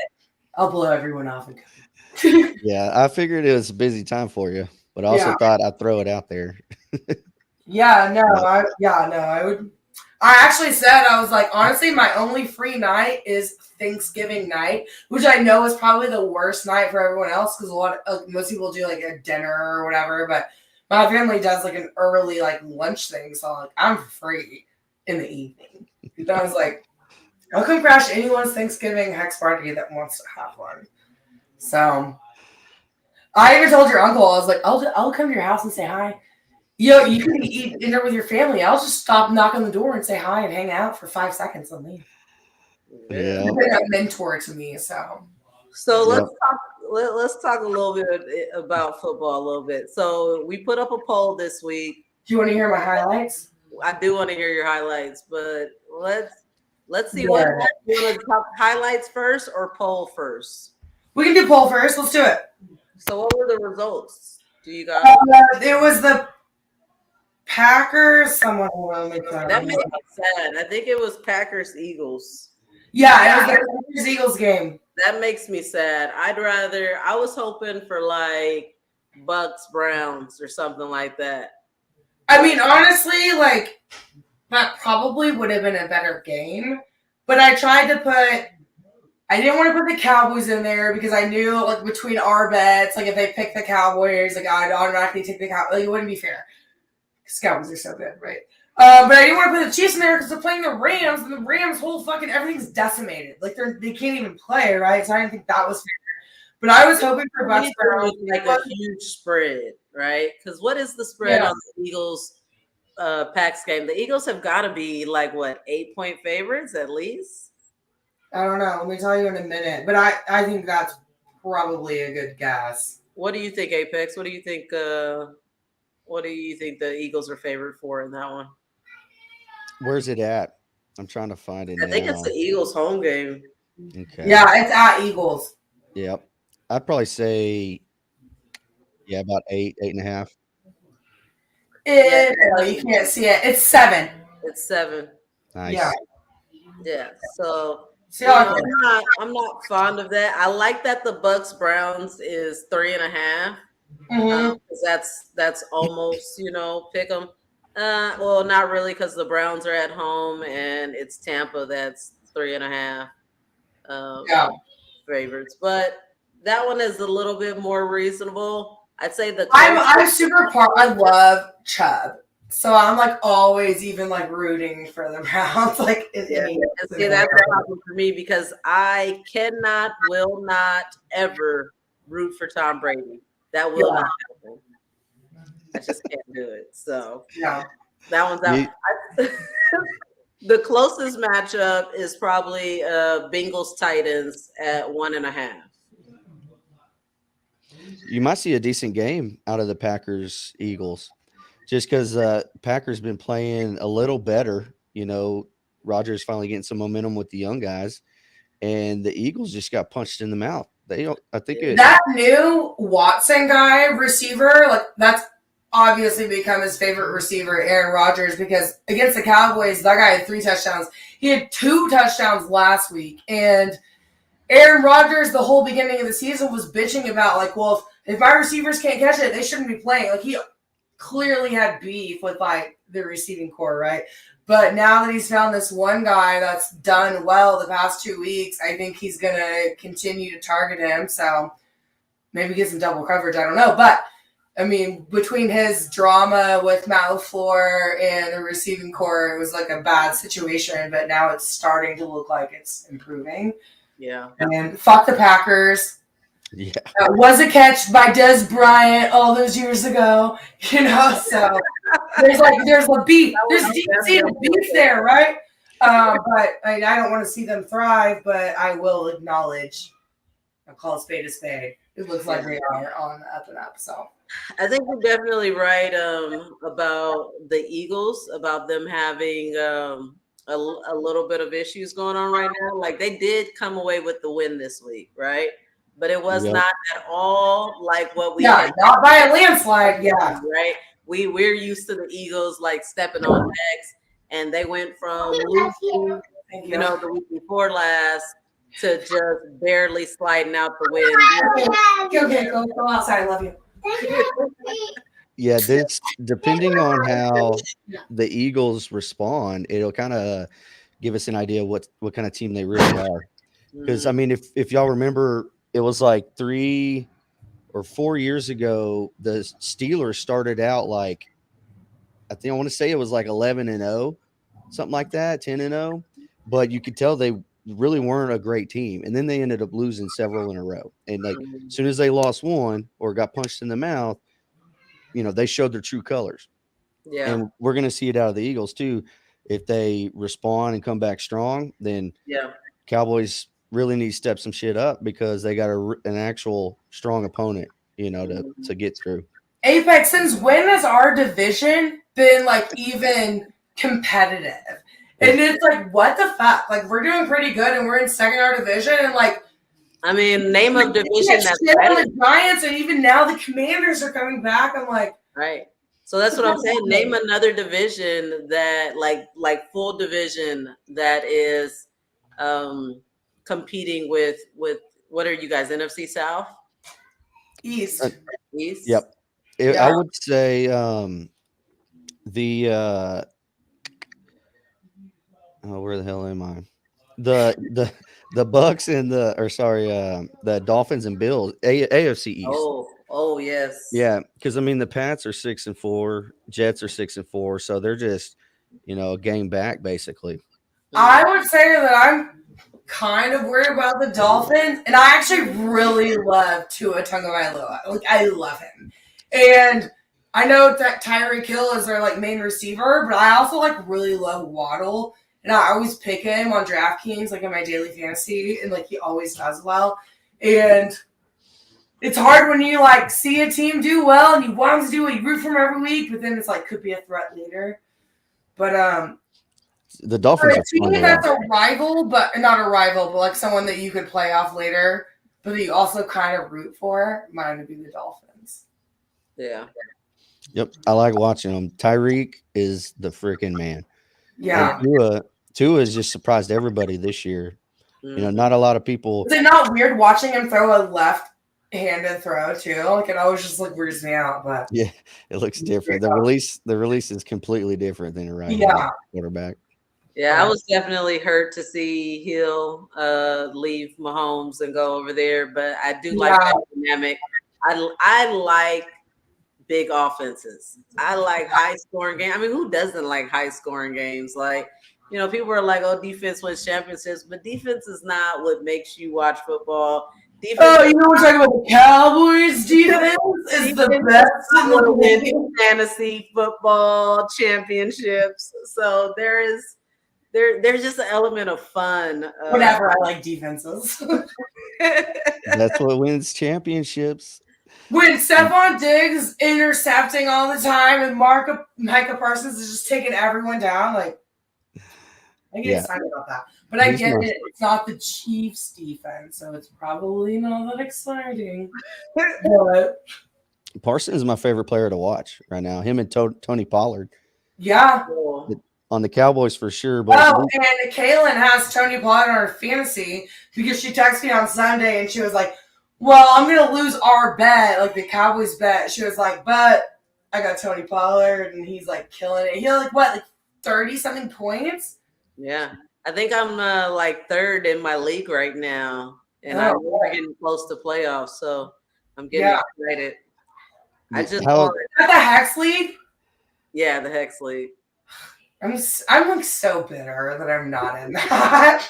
Speaker 1: I'll blow everyone off and come.
Speaker 4: Yeah, I figured it was a busy time for you, but I also thought I'd throw it out there.
Speaker 1: I would. I actually said, I was like, honestly, my only free night is Thanksgiving night, which I know is probably the worst night for everyone else because most people do like a dinner or whatever, but my family does like an early like lunch thing, so like I'm free in the evening. And I was like, I'll come crash anyone's Thanksgiving Hex party that wants to have one. So I even told your uncle, I was like, I'll come to your house and say hi. Yo, you can eat dinner with your family. I'll just stop, knock on the door, and say hi and hang out for 5 seconds and leave.
Speaker 4: Yeah.
Speaker 1: You've been a mentor to me, so.
Speaker 2: Let's talk a little bit about football a little bit. So we put up a poll this week.
Speaker 1: Do you want to hear my highlights?
Speaker 2: I do want to hear your highlights, but let's see what you want to talk highlights first or poll first.
Speaker 1: We can do poll first. Let's do it.
Speaker 2: So what were the results? Do you guys?
Speaker 1: It was the Packers. Someone will make that.
Speaker 2: That made me sad. I think it was Packers Eagles.
Speaker 1: Yeah, it was the Packers Eagles game.
Speaker 2: That makes me sad. I was hoping for like Bucks Browns or something like that.
Speaker 1: I mean, honestly, like that probably would have been a better game. But I didn't want to put the Cowboys in there because I knew like between our bets, like if they pick the Cowboys, like I'd automatically take the Cowboys. Like it wouldn't be fair. Because Cowboys are so good, right? But I didn't want to put the Chiefs in there because they're playing the Rams, and the Rams' whole fucking everything's decimated. Like they can't even play, right? So I didn't think that was fair. But I was hoping for Bucks Browns,
Speaker 2: like a huge spread, right? Because what is the spread on the Eagles Packs game? The Eagles have got to be like what 8-point favorites at least.
Speaker 1: I don't know. Let me tell you in a minute. But I think that's probably a good guess.
Speaker 2: What do you think, Apex? What do you think? What do you think the Eagles are favored for in that one?
Speaker 4: Where's it at? I'm trying to find it.
Speaker 2: I think it's the Eagles home game.
Speaker 4: Okay.
Speaker 1: Yeah, it's at Eagles.
Speaker 4: Yep. I'd probably say, about 8.5.
Speaker 1: You can't see it. It's 7.
Speaker 2: It's 7.
Speaker 4: Nice.
Speaker 2: Yeah. So I'm not fond of that. I like that the Bucks Browns is 3.5. That's almost pick 'em. Well, not really because the Browns are at home and it's Tampa. That's 3.5 favorites, but that one is a little bit more reasonable. I'd say
Speaker 1: I'm super I love Chubb, so I'm like always even like rooting for the Browns. Like that's
Speaker 2: a problem for me because I will not ever root for Tom Brady. That will not happen. I just can't do it. So that one's out. The closest matchup is probably Bengals Titans at 1.5.
Speaker 4: You might see a decent game out of the Packers Eagles, just because Packers been playing a little better. Rodgers finally getting some momentum with the young guys, and the Eagles just got punched in the mouth. That
Speaker 1: new Watson guy receiver, like that's obviously become his favorite receiver, Aaron Rodgers, because against the Cowboys, that guy had 3 touchdowns. He had 2 touchdowns last week, and Aaron Rodgers, the whole beginning of the season, was bitching about like, well, if my receivers can't catch it, they shouldn't be playing. Like he clearly had beef with like the receiving core, right? But now that he's found this one guy that's done well the past 2 weeks, I think he's going to continue to target him. So maybe get some double coverage. I don't know. But, I mean, between his drama with Matt LaFleur and the receiving core, it was like a bad situation. But now it's starting to look like it's improving.
Speaker 2: Yeah.
Speaker 1: And fuck the Packers.
Speaker 4: Yeah.
Speaker 1: Was a catch by Des Bryant all those years ago. You know, so there's a beef. There's deep-seated beef there, right? But I don't want to see them thrive, but I will acknowledge, I'll call a spade. It looks like they are on the up and up. So
Speaker 2: I think you're definitely right about the Eagles, about them having a little bit of issues going on right now. Like they did come away with the win this week, right? But it was not at all like what we had.
Speaker 1: Not by a landslide,
Speaker 2: right? We're used to the Eagles like stepping on necks, and they went from losing, the week before last to just barely sliding out the win.
Speaker 1: Okay, go outside. I love you.
Speaker 4: Yeah, this depending on how the Eagles respond, it'll kind of give us an idea what kind of team they really are. Because I mean, if y'all remember, it was like 3 or 4 years ago, the Steelers started out like, I think I want to say it was like 11-0, something like that, 10-0. But you could tell they really weren't a great team. And then they ended up losing several in a row. And like as soon as they lost one or got punched in the mouth, they showed their true colors.
Speaker 2: Yeah.
Speaker 4: And we're going to see it out of the Eagles too. If they respond and come back strong, then Cowboys really need to step some shit up because they got an actual strong opponent, to get through.
Speaker 1: Apex, since when has our division been like even competitive? And it's like, what the fuck? Like, we're doing pretty good and we're in second in our division. And like,
Speaker 2: I mean, name of division that's
Speaker 1: the Giants, and even now the Commanders are coming back. I'm like,
Speaker 2: right. So that's what I'm saying. Name another division that like full division that is competing with what are you guys, NFC South?
Speaker 1: East.
Speaker 4: Yep. I would say where the hell am I? The Bucks and the Dolphins and Bills, AFC East.
Speaker 2: Oh yes.
Speaker 4: Yeah, because I mean the Pats are 6-4, Jets are 6-4, so they're just a game back basically.
Speaker 1: I would say that I'm kind of worried about the Dolphins, and I actually really love Tua Tagovailoa. Like, I love him, and I know that Tyreek Hill is their like main receiver, but I also like really love Waddle, and I always pick him on DraftKings like in my daily fantasy, and like he always does well. And it's hard when you like see a team do well and you want them to do what you root for them every week, but then it's like could be a threat later. But
Speaker 4: the Dolphins
Speaker 1: for a team that's a rival, but not a rival, but like someone that you could play off later, but that you also kind of root for, might be the Dolphins.
Speaker 2: Yeah.
Speaker 4: Yep, I like watching them. Tyreek is the freaking man.
Speaker 1: Yeah.
Speaker 4: Tua has just surprised everybody this year. Not a lot of people.
Speaker 1: Is it not weird watching him throw a left-handed throw too? Like it always just like weirds me out, but
Speaker 4: yeah, it looks different. The release is completely different than a right quarterback.
Speaker 2: Yeah, I was definitely hurt to see Hill leave Mahomes and go over there, but I do like that dynamic. I like big offenses. I like high-scoring games. I mean, who doesn't like high-scoring games? Like, people are like, "Oh, defense wins championships," but defense is not what makes you watch football. Defense
Speaker 1: we're talking about the Cowboys defense is the best in the
Speaker 2: league. Fantasy football championships. So there's just an element of fun.
Speaker 1: Whatever, I like defenses.
Speaker 4: That's what wins championships.
Speaker 1: When Stephon Diggs intercepting all the time and Micah Parsons is just taking everyone down, like I get excited about that. But I get it. It's not the Chiefs' defense, so it's probably not that exciting. But
Speaker 4: Parsons is my favorite player to watch right now. Him and Tony Pollard.
Speaker 1: Yeah.
Speaker 4: On the Cowboys for sure. But
Speaker 1: and Kaylin has Tony Pollard on her fantasy because she texted me on Sunday and she was like, well, I'm going to lose our bet, like the Cowboys bet. She was like, but I got Tony Pollard and he's like killing it. He had like 30-something points?
Speaker 2: Yeah. I think I'm like third in my league right now. And I'm getting close to playoffs. So I'm getting excited. I just want
Speaker 1: At the Hex League.
Speaker 2: Yeah, the Hex League.
Speaker 1: I'm like so bitter that I'm not in that.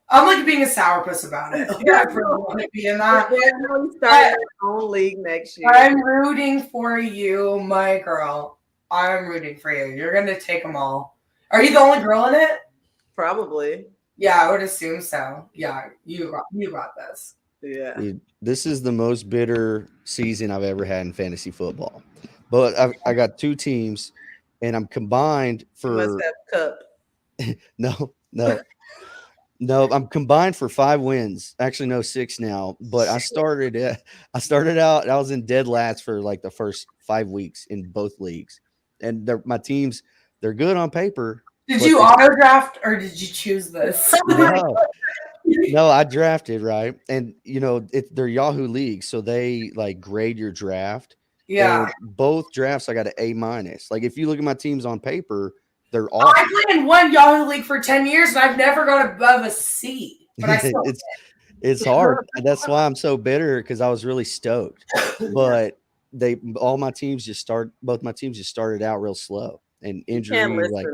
Speaker 1: I'm like being a sourpuss about it. Like, I really want to be in that.
Speaker 2: You start your own league next year.
Speaker 1: I'm rooting for you, my girl. I'm rooting for you. You're gonna take them all. Are you the only girl in it?
Speaker 2: Probably.
Speaker 1: Yeah, I would assume so. Yeah, you got this.
Speaker 2: Yeah.
Speaker 4: Dude, this is the most bitter season I've ever had in fantasy football. But I got 2 teams, and I'm combined for.
Speaker 2: You must have cup.
Speaker 4: No, I'm combined for 5 wins. Actually, no, 6 now. But I started out. I was in dead last for like the first 5 weeks in both leagues, and my teams, they're good on paper.
Speaker 1: Did you auto draft or did you choose this?
Speaker 4: No, I drafted, right, and they're Yahoo leagues, so they like grade your draft.
Speaker 1: Yeah.
Speaker 4: And both drafts, I got an A-. Like if you look at my teams on paper, they're all.
Speaker 1: I played in one Yahoo league for 10 years and I've never gone above a C. But I still
Speaker 4: it's hard. That's why I'm so bitter, because I was really stoked. But both my teams just started out real slow and injury. Like,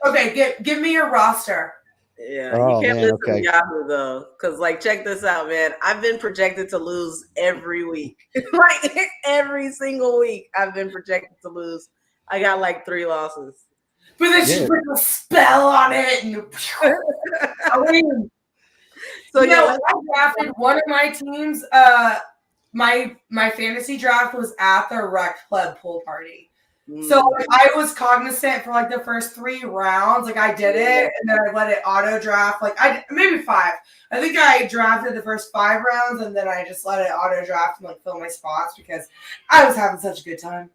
Speaker 1: okay, give me your roster.
Speaker 2: Yeah, you can't listen to Yahoo though, because like check this out, man. I've been projected to lose every week. Like every single week, I've been projected to lose. I got like 3 losses.
Speaker 1: But then she put a spell on it, and I mean, so I drafted one of my teams. My fantasy draft was at the rec club pool party. So I was cognizant for like the first 3 rounds. Like I did it, and then I let it auto draft. Like maybe 5. I think I drafted the first 5 rounds, and then I just let it auto draft and like fill my spots because I was having such a good time.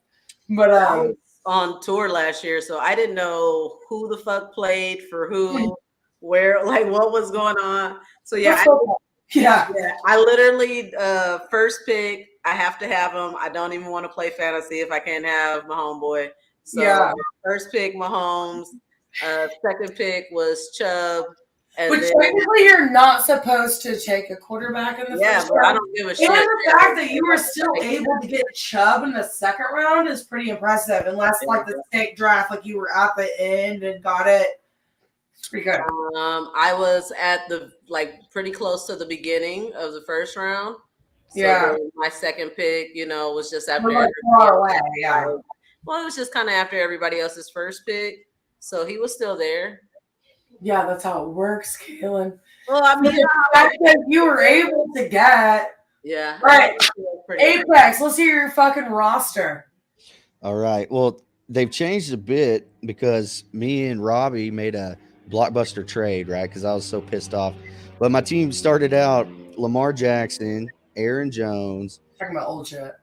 Speaker 1: But
Speaker 2: I was on tour last year, so I didn't know who the fuck played for who, where, like what was going on. So yeah. I literally first pick, I have to have him. I don't even want to play fantasy if I can't have my homeboy. So first pick Mahomes. Second pick was Chubb.
Speaker 1: But technically, you're not supposed to take a quarterback in the first round.
Speaker 2: I don't give a shit.
Speaker 1: And the fact that you were still able to get Chubb in the second round is pretty impressive. Unless like the snake draft, like you were at the end and got it. It's pretty good.
Speaker 2: I was at the pretty close to the beginning of the first round. So my second pick, was just after
Speaker 1: far away.
Speaker 2: Well, it was just kind of after everybody else's first pick. So he was still there.
Speaker 1: Yeah, that's how it works, Kaylin.
Speaker 2: Well, I mean,
Speaker 1: you were able to get.
Speaker 2: Yeah.
Speaker 1: Right. Apex, let's hear your fucking roster.
Speaker 4: All right. Well, they've changed a bit because me and Robbie made a blockbuster trade, right? Because I was so pissed off. But my team started out Lamar Jackson, Aaron Jones.
Speaker 1: Talking about old shit.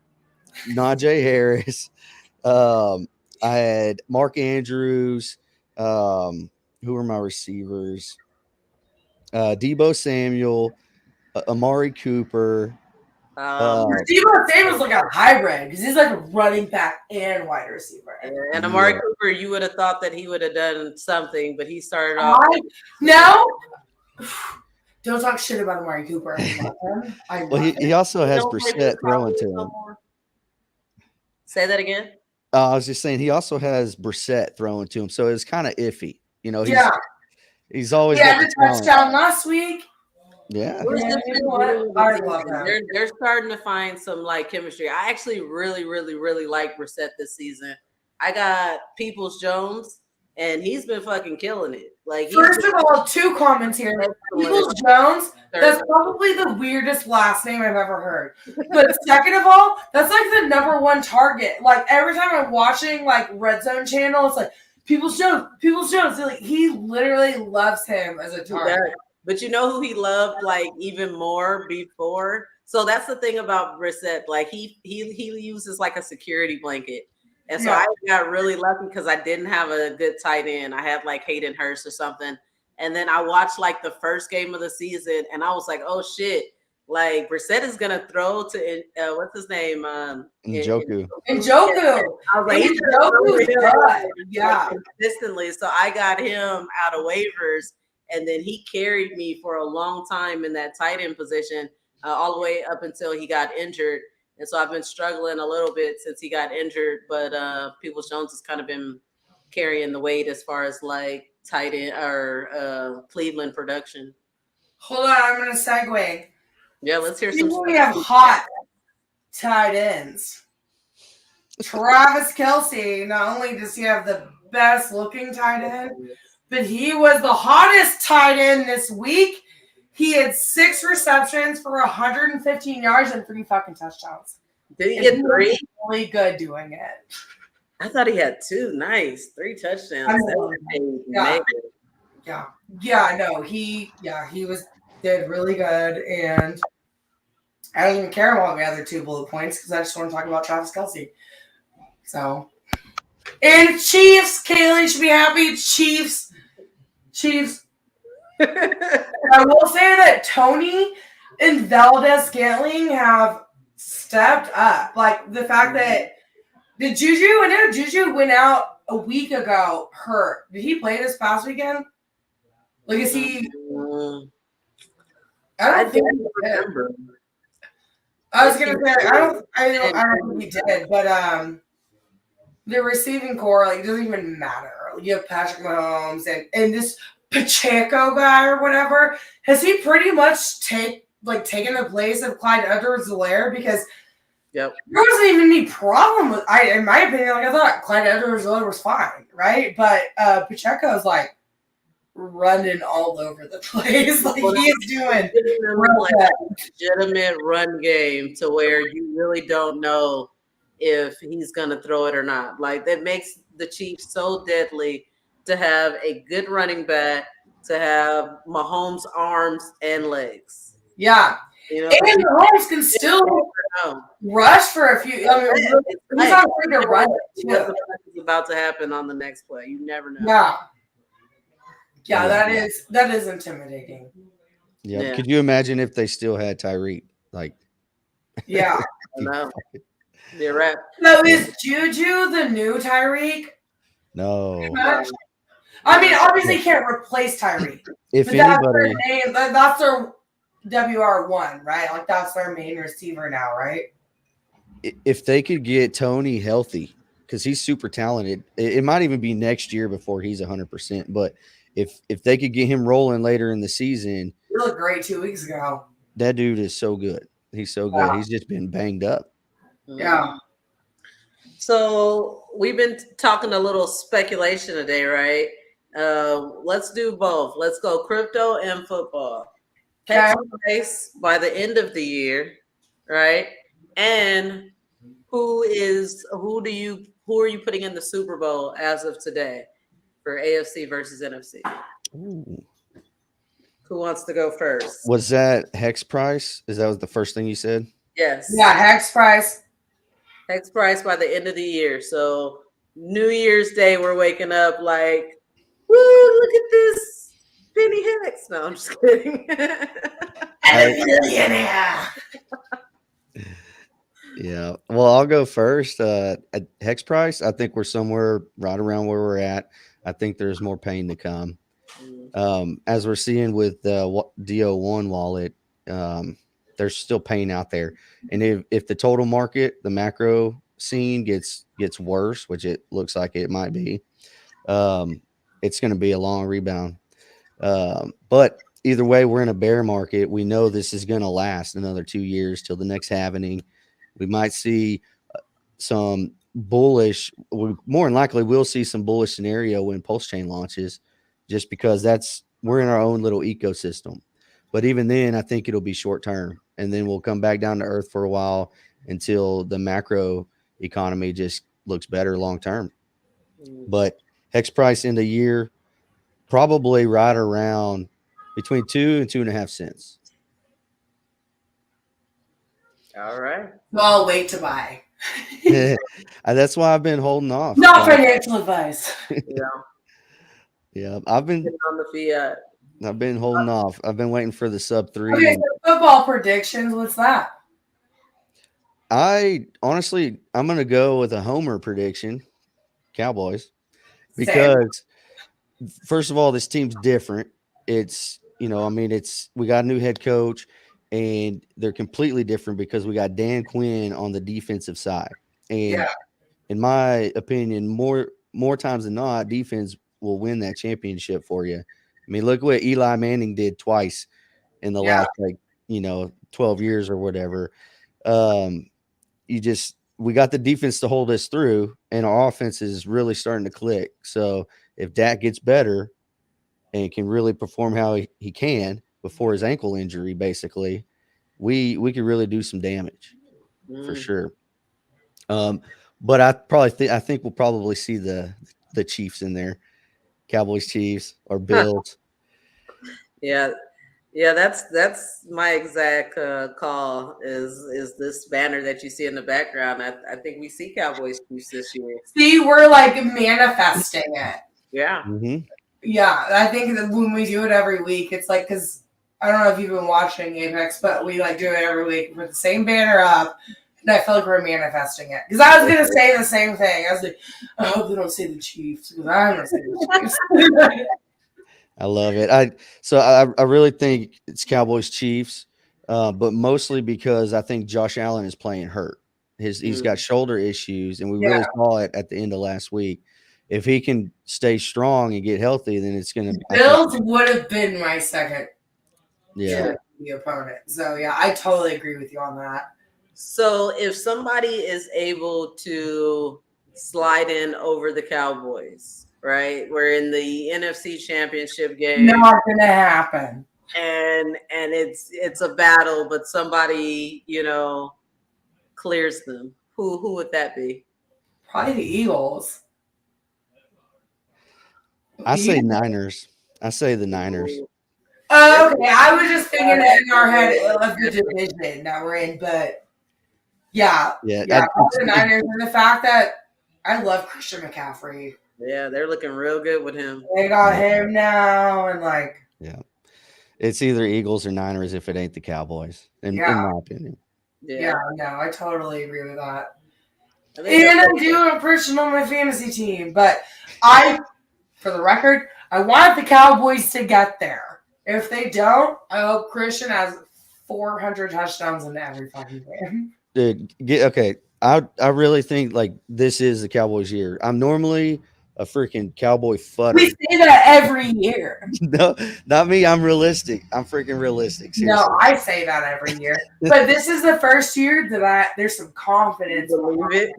Speaker 4: Najee Harris. I had Mark Andrews. Who were my receivers? Debo Samuel, Amari Cooper.
Speaker 1: Debo Samuel's like a hybrid because he's like a running back and wide receiver.
Speaker 2: And Amari Cooper, you would have thought that he would have done something, but he started off.
Speaker 1: No. Don't talk shit about Amari Cooper.
Speaker 4: He also has Brissett throwing to him.
Speaker 2: Say that again.
Speaker 4: I was just saying he also has Brissett throwing to him, so it's kind of iffy. He's always
Speaker 1: got the touchdown last week.
Speaker 4: Yeah.
Speaker 2: They're starting to find some chemistry. I actually really, really, really like Brissett this season. I got Peoples-Jones, and he's been fucking killing it.
Speaker 1: First of all, 2 comments here. Peoples-Jones, that's probably the weirdest last name I've ever heard. But second of all, that's the number 1 target. Every time I'm watching Red Zone channel, it's Peoples-Jones. He literally loves him as a target.
Speaker 2: But you know who he loved even more before? So that's the thing about Brissett. He uses a security blanket. And so I got really lucky because I didn't have a good tight end. I had Hayden Hurst or something. And then I watched the first game of the season and I was like, oh shit. Brissett is gonna throw to what's his name?
Speaker 4: Njoku.
Speaker 1: Njoku.
Speaker 2: I was consistently. So I got him out of waivers, and then he carried me for a long time in that tight end position all the way up until he got injured. And so I've been struggling a little bit since he got injured, but Peoples-Jones has kind of been carrying the weight as far as like tight end or Cleveland production.
Speaker 1: Hold on, I'm going to segue.
Speaker 2: Yeah, let's hear some.
Speaker 1: We have hot tight ends. Travis Kelce, not only does he have the best looking tight end, but he was the hottest tight end this week. He had 6 receptions for 115 yards and 3 fucking touchdowns.
Speaker 2: Did he get 3?
Speaker 1: Really good doing it.
Speaker 2: I thought he had 2. Nice. 3 touchdowns.
Speaker 1: No, he did really good, and I don't even care about the other 2 bullet points because I just want to talk about Travis Kelce. So, and Chiefs, Kaylee should be happy. Chiefs. I will say that Tony and Valdez-Scantling have stepped up. Like the fact that I know Juju went out a week ago hurt. Did he play this past weekend? Like, is he? I don't think he did. I was gonna say I don't think he did, but the receiving core, like, it doesn't even matter. You have Patrick Mahomes and this Pacheco guy or whatever. Has he pretty much taken the place of Clyde Edwards-Helaire? Because there wasn't even any problem with in my opinion, like I thought Clyde Edwards-Helaire was fine, right? But Pacheco's like running all over the place. Like he's doing
Speaker 2: like a legitimate run game to where you really don't know if he's gonna throw it or not. Like that makes the Chiefs so deadly to have a good running back, to have Mahomes' arms and legs.
Speaker 1: Yeah. You know, and Mahomes can still rush for a few. I mean, he's not afraid to run it too.
Speaker 2: What's about to happen on the next play? You never know.
Speaker 1: Yeah, that is intimidating.
Speaker 4: Yeah. Could you imagine if they still had Tyreek? Like,
Speaker 1: yeah.
Speaker 2: No. You're right.
Speaker 1: So is Juju the new Tyreek?
Speaker 4: No.
Speaker 1: I mean, obviously, you can't replace Tyreek.
Speaker 4: If anybody,
Speaker 1: that's their WR1, right? Like that's their main receiver now, right?
Speaker 4: If they could get Tony healthy, because he's super talented, it might even be next year before he's 100%. But if they could get him rolling later in the season,
Speaker 1: he looked great 2 weeks ago.
Speaker 4: That dude is so good. He's so good. Yeah. He's just been banged up.
Speaker 1: Yeah.
Speaker 2: So we've been talking a little speculation today, right? Let's do both. Let's go crypto and football. HEX Stakes by the end of the year, right? And who are you putting in the Super Bowl as of today for AFC versus NFC?
Speaker 4: Ooh.
Speaker 2: Who wants to go first?
Speaker 4: Was that HEX price? Is that the first thing you said?
Speaker 2: Yes.
Speaker 1: Yeah, HEX price.
Speaker 2: HEX price by the end of the year. So New Year's Day, we're waking up like, woo, look at this penny HEX. No, I'm just kidding.
Speaker 4: Yeah. Well, I'll go first. At HEX price, I think we're somewhere right around where we're at. I think there's more pain to come. As we're seeing with the DO1 wallet, there's still pain out there. And if the total market, the macro scene gets worse, which it looks like it might be, it's going to be a long rebound. But either way, we're in a bear market. We know this is going to last another 2 years till the next halvening. We might see some bullish, more than likely we'll see some bullish scenario when Pulse Chain launches, just because we're in our own little ecosystem. But even then, I think it'll be short term, and then we'll come back down to earth for a while until the macro economy just looks better long term. But HEX price in the year, probably right around between 2 and 2.5 cents.
Speaker 2: All right.
Speaker 1: Well, wait to buy.
Speaker 4: That's why I've been holding off.
Speaker 1: Not financial advice.
Speaker 4: Yeah, I've been
Speaker 2: on the fiat.
Speaker 4: I've been holding off. I've been waiting for the sub 3.
Speaker 1: Okay, so football predictions. What's that?
Speaker 4: I'm going to go with a homer prediction, Cowboys, because first of all, this team's different. It's, we got a new head coach. and they're completely different because we got Dan Quinn on the defensive side. And in my opinion, more times than not, defense will win that championship for you. I mean, look what Eli Manning did twice in the last 12 years or whatever. We got the defense to hold us through, and our offense is really starting to click. So if Dak gets better and can really perform how he can before his ankle injury, basically, we could really do some damage for sure. But I think we'll probably see the Chiefs in there, Cowboys, Chiefs, or Bills.
Speaker 2: Yeah, that's my exact call. Is this banner that you see in the background? I think we see Cowboys Chiefs this year.
Speaker 1: See, we're like manifesting it.
Speaker 2: Yeah.
Speaker 4: Mm-hmm.
Speaker 1: Yeah, I think that when we do it every week, it's like, because I don't know if you've been watching Apex, but we like do it every week with the same banner up. And I feel like we're manifesting it. Because I was going to say the same thing. I was like, I hope they don't say the Chiefs. Because I'm going to say the Chiefs.
Speaker 4: I love it. I really think it's Cowboys Chiefs, but mostly because I think Josh Allen is playing hurt. He's got shoulder issues, and we really saw it at the end of last week. If he can stay strong and get healthy, then it's going to.
Speaker 1: Bills would have been my second.
Speaker 4: Yeah.
Speaker 1: The opponent. So yeah, I totally agree with you on that.
Speaker 2: So if somebody is able to slide in over the Cowboys, right? We're in the NFC Championship game.
Speaker 1: Not gonna happen.
Speaker 2: And it's a battle, but somebody, clears them. Who would that be?
Speaker 1: Probably the Eagles.
Speaker 4: I say Niners. I say the Niners.
Speaker 1: Okay, I was just thinking it in our head of the division that we're in, but yeah, the Niners, and the fact that I love Christian McCaffrey.
Speaker 2: Yeah, they're looking real good with him.
Speaker 1: They got him now, and
Speaker 4: it's either Eagles or Niners if it ain't the Cowboys, in my opinion.
Speaker 1: Yeah, no, I totally agree with that. And I'm doing a person on my fantasy team, but for the record, I want the Cowboys to get there. If they don't, I hope Christian has 400 touchdowns in every fucking game.
Speaker 4: Dude, okay. I really think like this is the Cowboys' year. I'm normally a freaking Cowboy futter.
Speaker 1: We say that every year.
Speaker 4: No, not me. I'm realistic. I'm freaking realistic. Seriously.
Speaker 1: No, I say that every year. But this is the first year that there's some confidence.
Speaker 2: Believe it.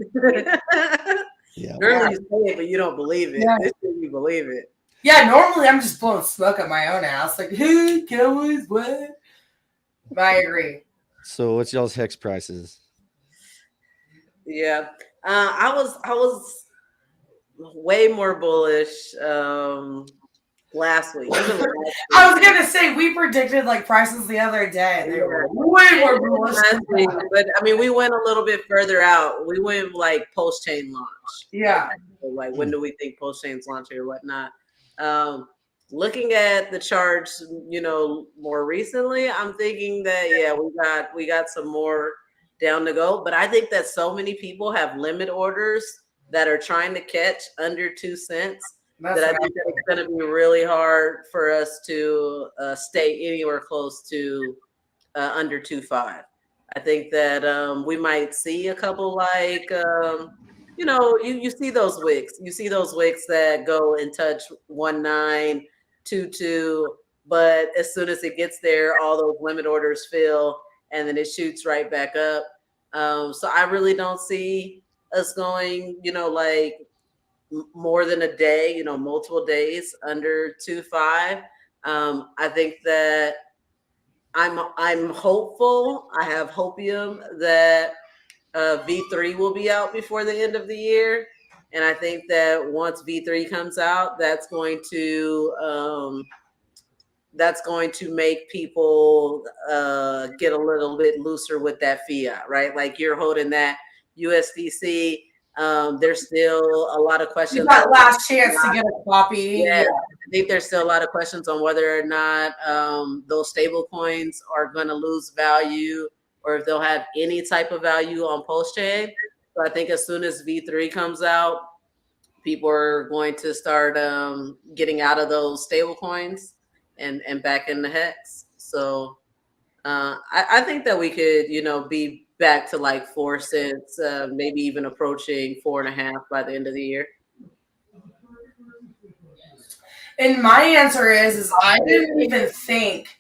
Speaker 2: Normally you say it, but you don't believe it. This year you believe it.
Speaker 1: Yeah, normally I'm just blowing smoke at my own ass. Like, hey, Cowboys, what? But I agree.
Speaker 4: So what's y'all's hex prices?
Speaker 2: Yeah. I was way more bullish last week.
Speaker 1: I was gonna say we predicted like prices the other day. They were way more bullish
Speaker 2: last week, but I mean we went a little bit further out. We went like post chain launch.
Speaker 1: Yeah.
Speaker 2: Like when do we think post chains launch or whatnot? Looking at the charts, more recently, I'm thinking that we got some more down to go. But I think that so many people have limit orders that are trying to catch under 2 cents. That I think that it's going to be really hard for us to stay anywhere close to under 2.5. I think that we might see a couple like you see those wicks. You see those wicks that go and touch 1.9, 2.2, but as soon as it gets there, all those limit orders fill, and then it shoots right back up. So I really don't see us going, like more than a day, multiple days under 2.5. I think that I'm hopeful. I have hopium that V3 will be out before the end of the year. And I think that once V3 comes out, that's going to make people get a little bit looser with that fiat, right? Like you're holding that USDC. There's still a lot of questions.
Speaker 1: You got last chance to get a copy.
Speaker 2: Yeah, I think there's still a lot of questions on whether or not those stable coins are going to lose value or if they'll have any type of value on post chain. So I think as soon as V3 comes out, people are going to start getting out of those stable coins and back in the HEX. So I think that we could, be back to like 4 cents, maybe even approaching 4.5 by the end of the year.
Speaker 1: And my answer is I didn't even think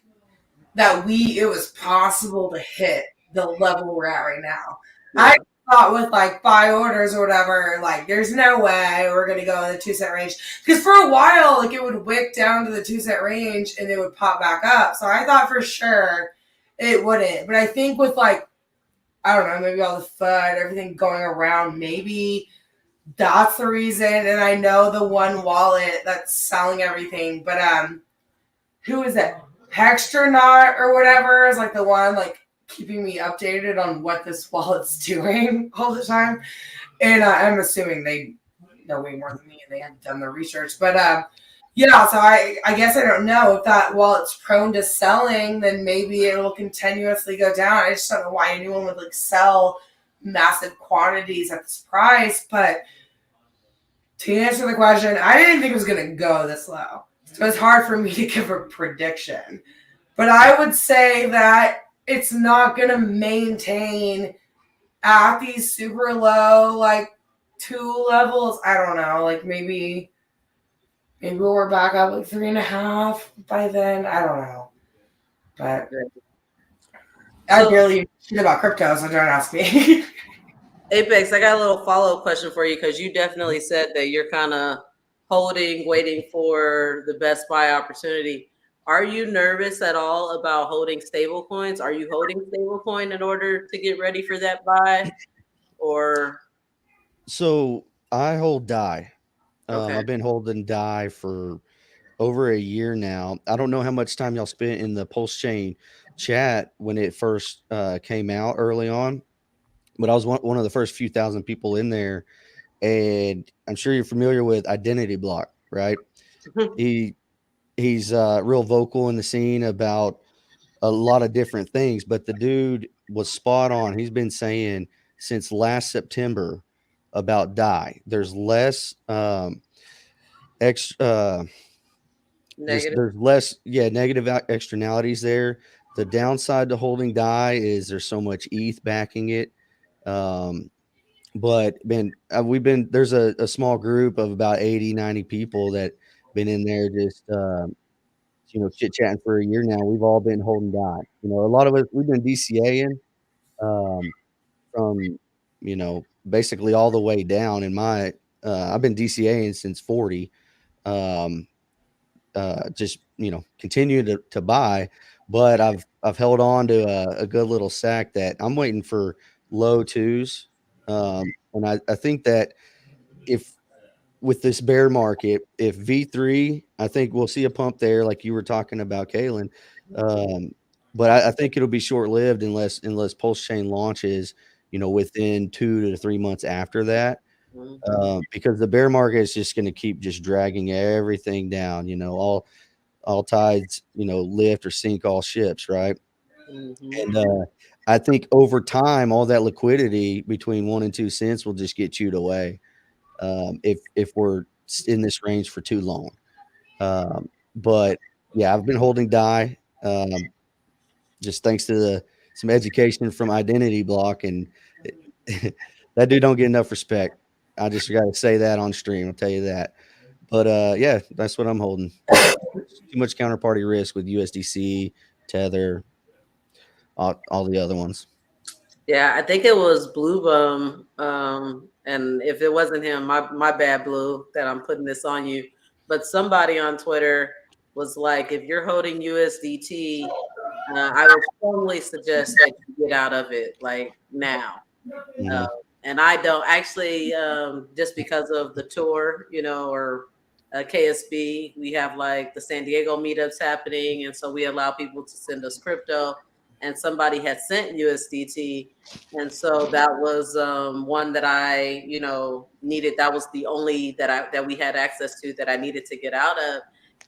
Speaker 1: that it was possible to hit the level we're at right now.
Speaker 2: Yeah.
Speaker 1: I thought with like 5 orders or whatever, like there's no way we're gonna go in the 2 cent range. Because for a while, like it would wick down to the 2 cent range and it would pop back up. So I thought for sure it wouldn't. But I think with like, I don't know, maybe all the FUD, everything going around, maybe that's the reason. And I know the one wallet that's selling everything, but who is it? Hextronaut or whatever is like the one like keeping me updated on what this wallet's doing all the time. And I'm assuming they know way more than me and they have done their research. But yeah, so I guess I don't know if that wallet's prone to selling, then maybe it will continuously go down. I just don't know why anyone would like sell massive quantities at this price. But to answer the question, I didn't think it was going to go this low. So it's hard for me to give a prediction. But I would say that it's not going to maintain at these super low, like 2 levels. I don't know. Like maybe we're back up like 3.5 by then. I don't know. But I barely shit about crypto, so don't ask me.
Speaker 2: Apex, I got a little follow-up question for you because you definitely said that you're kind of holding, waiting for the best buy opportunity. Are you nervous at all about holding stable coins? Are you holding stable coin in order to get ready for that buy? Or
Speaker 4: So I hold DAI.
Speaker 2: okay.
Speaker 4: I've been holding DAI for over a year now. I don't know how much time y'all spent in the Pulse Chain chat when it first came out early on, but I was one of the first few thousand people in there. And I'm sure you're familiar with Identity Block, right? He's real vocal in the scene about a lot of different things, but the dude was spot on. He's been saying since last September about DAI. There's less
Speaker 2: Negative.
Speaker 4: there's less negative externalities there. The downside to holding DAI is there's so much ETH backing it. But man, there's a small group of about 80-90 people that been in there just chit chatting for a year now. We've all been holding DAI. A lot of us, we've been DCAing from basically all the way down in my I've been DCAing since 40. Just continue to buy, but I've held on to a good little sack that I'm waiting for low twos. And I think that if with this bear market, if V3, I think we'll see a pump there, like you were talking about, Kaylin. But I think it'll be short lived unless Pulse Chain launches, within 2 to 3 months after that. Because the bear market is just going to keep just dragging everything down. All tides, lift or sink all ships, right? And I think over time, all that liquidity between 1 and 2 cents will just get chewed away if we're in this range for too long. But yeah, I've been holding DAI just thanks to some education from Identity Block, and that dude don't get enough respect. I just got to say that on stream. I'll tell you that. But yeah, that's what I'm holding. Too much counterparty risk with USDC, Tether, all the other ones.
Speaker 2: Yeah, I think it was Blue Bum. And if it wasn't him, my bad, Blue, that I'm putting this on you. But somebody on Twitter was like, if you're holding USDT, I would strongly suggest that you get out of it like now. And I don't actually, just because of the tour, or KSB, we have like the San Diego meetups happening. And so we allow people to send us crypto. And somebody had sent USDT. And so that was one that I, needed. That was the only that we had access to that I needed to get out of.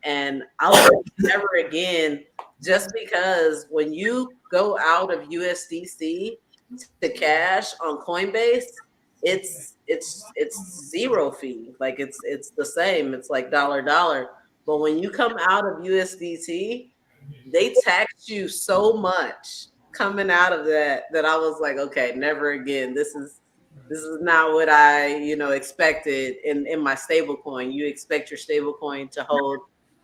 Speaker 2: And I'll never again, just because when you go out of USDC to cash on Coinbase, it's zero fee. Like it's the same. It's like $. But when you come out of USDT, they taxed you so much coming out of that I was like, okay, never again. This is not what I, expected in my stable coin. You expect your stable coin to hold,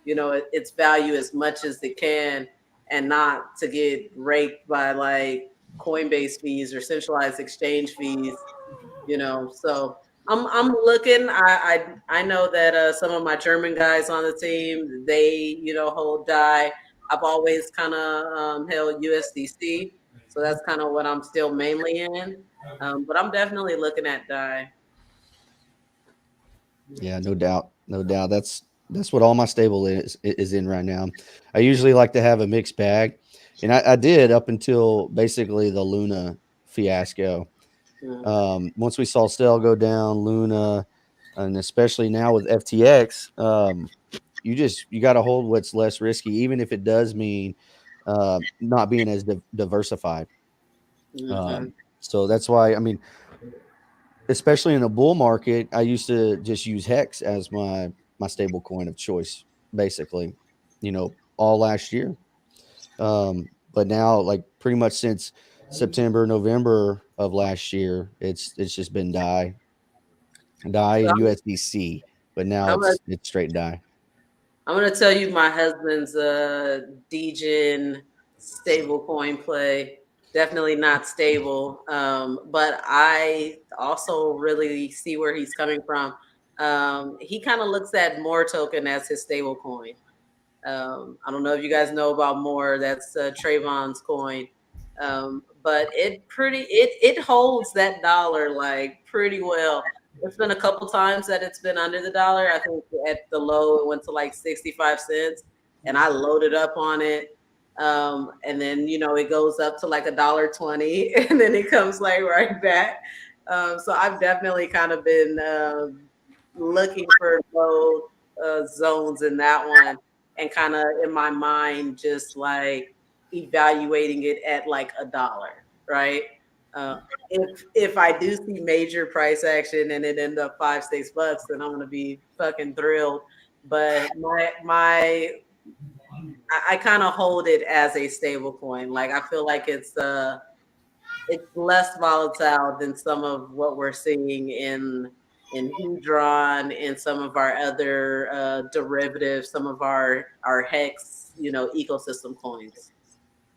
Speaker 2: its value as much as it can and not to get raked by like Coinbase fees or centralized exchange fees, So I'm looking. I know that some of my German guys on the team, they, hold DAI. I've always kind of held USDC. So that's kind of what I'm still mainly in. But I'm definitely looking at DAI.
Speaker 4: Yeah, no doubt, no doubt. That's what all my stable is in right now. I usually like to have a mixed bag, and I did up until basically the Luna fiasco. Once we saw Cell go down, Luna, and especially now with FTX, you got to hold what's less risky, even if it does mean not being as diversified. So that's why, I mean, especially in a bull market, I used to just use Hex as my stable coin of choice, basically, all last year. But now, like pretty much since September, November of last year, it's just been DAI and USDC, but now
Speaker 2: I'm gonna,
Speaker 4: it's straight DAI.
Speaker 2: I'm gonna tell you my husband's Degen stable coin play. Definitely not stable, but I also really see where he's coming from. He kind of looks at More token as his stable coin. I don't know if you guys know about More. That's Trayvon's coin, but it holds that dollar like pretty well. It's been a couple times that it's been under the dollar. I think at the low it went to like 65 cents, and I loaded up on it. And then it goes up to like $1.20, and then it comes like right back. So I've definitely kind of been looking for low zones in that one, and kind of in my mind just like evaluating it at like $1, right? If I do see major price action and it end up $5-6, then I'm gonna be fucking thrilled. But I kind of hold it as a stable coin. Like I feel like it's less volatile than some of what we're seeing in Hedron and some of our other derivatives, some of our Hex, ecosystem coins.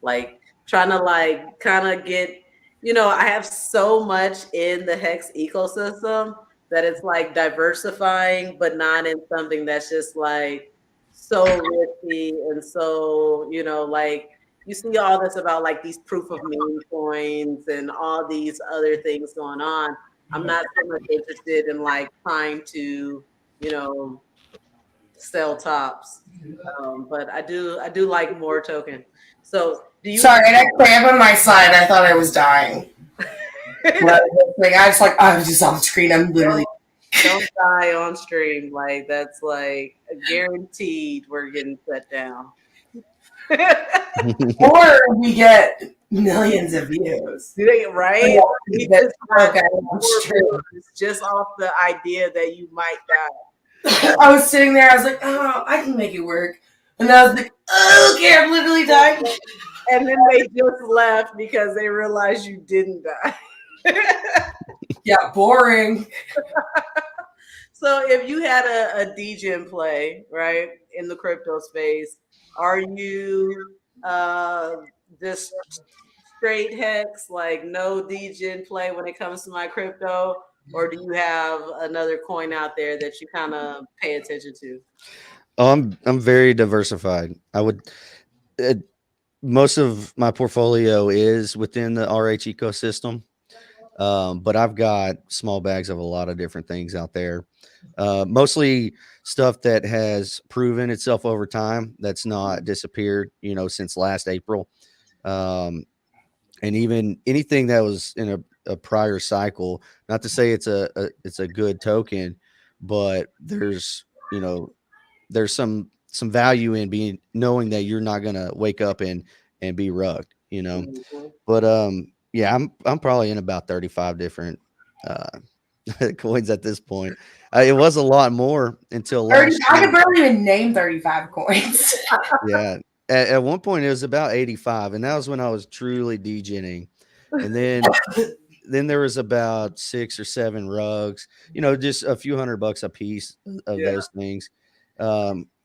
Speaker 2: Like trying to like kind of get, I have so much in the Hex ecosystem that it's like diversifying, but not in something that's just like so risky and so, like you see all this about like these proof of meme coins and all these other things going on. I'm not so much interested in like trying to, sell tops. But I do like More token. So do you?
Speaker 1: Sorry, I'm on my side. I thought I was dying. Like I was just off screen. I'm literally.
Speaker 2: Don't die on stream. Like that's like guaranteed. We're getting set down.
Speaker 1: Or we get millions of views.
Speaker 2: Right?
Speaker 1: Yeah,
Speaker 2: just off the idea that you might die.
Speaker 1: I was sitting there. I was like, "Oh, I can make it work," and I was like, oh, "Okay, I'm literally dying."
Speaker 2: And then they just left because they realized you didn't die.
Speaker 1: Yeah, boring.
Speaker 2: So if you had a Degen play, right, in the crypto space, are you just straight Hex, like no Degen play when it comes to my crypto? Or do you have another coin out there that you kind of pay attention to?
Speaker 4: Oh, I'm very diversified. Most of my portfolio is within the RH ecosystem, but I've got small bags of a lot of different things out there. Mostly stuff that has proven itself over time, that's not disappeared, since last April. And even anything that was in a prior cycle, not to say it's a good token, but there's some value in knowing that you're not going to wake up and be rugged,
Speaker 2: Mm-hmm.
Speaker 4: But yeah, I'm probably in about 35 different coins at this point. It was a lot more until last year.
Speaker 1: I could barely even name 35 coins.
Speaker 4: Yeah. At one point, it was about 85, and that was when I was truly degening. And then there was about 6 or 7 rugs, just a few $100 a piece of
Speaker 2: Yeah.
Speaker 4: those things.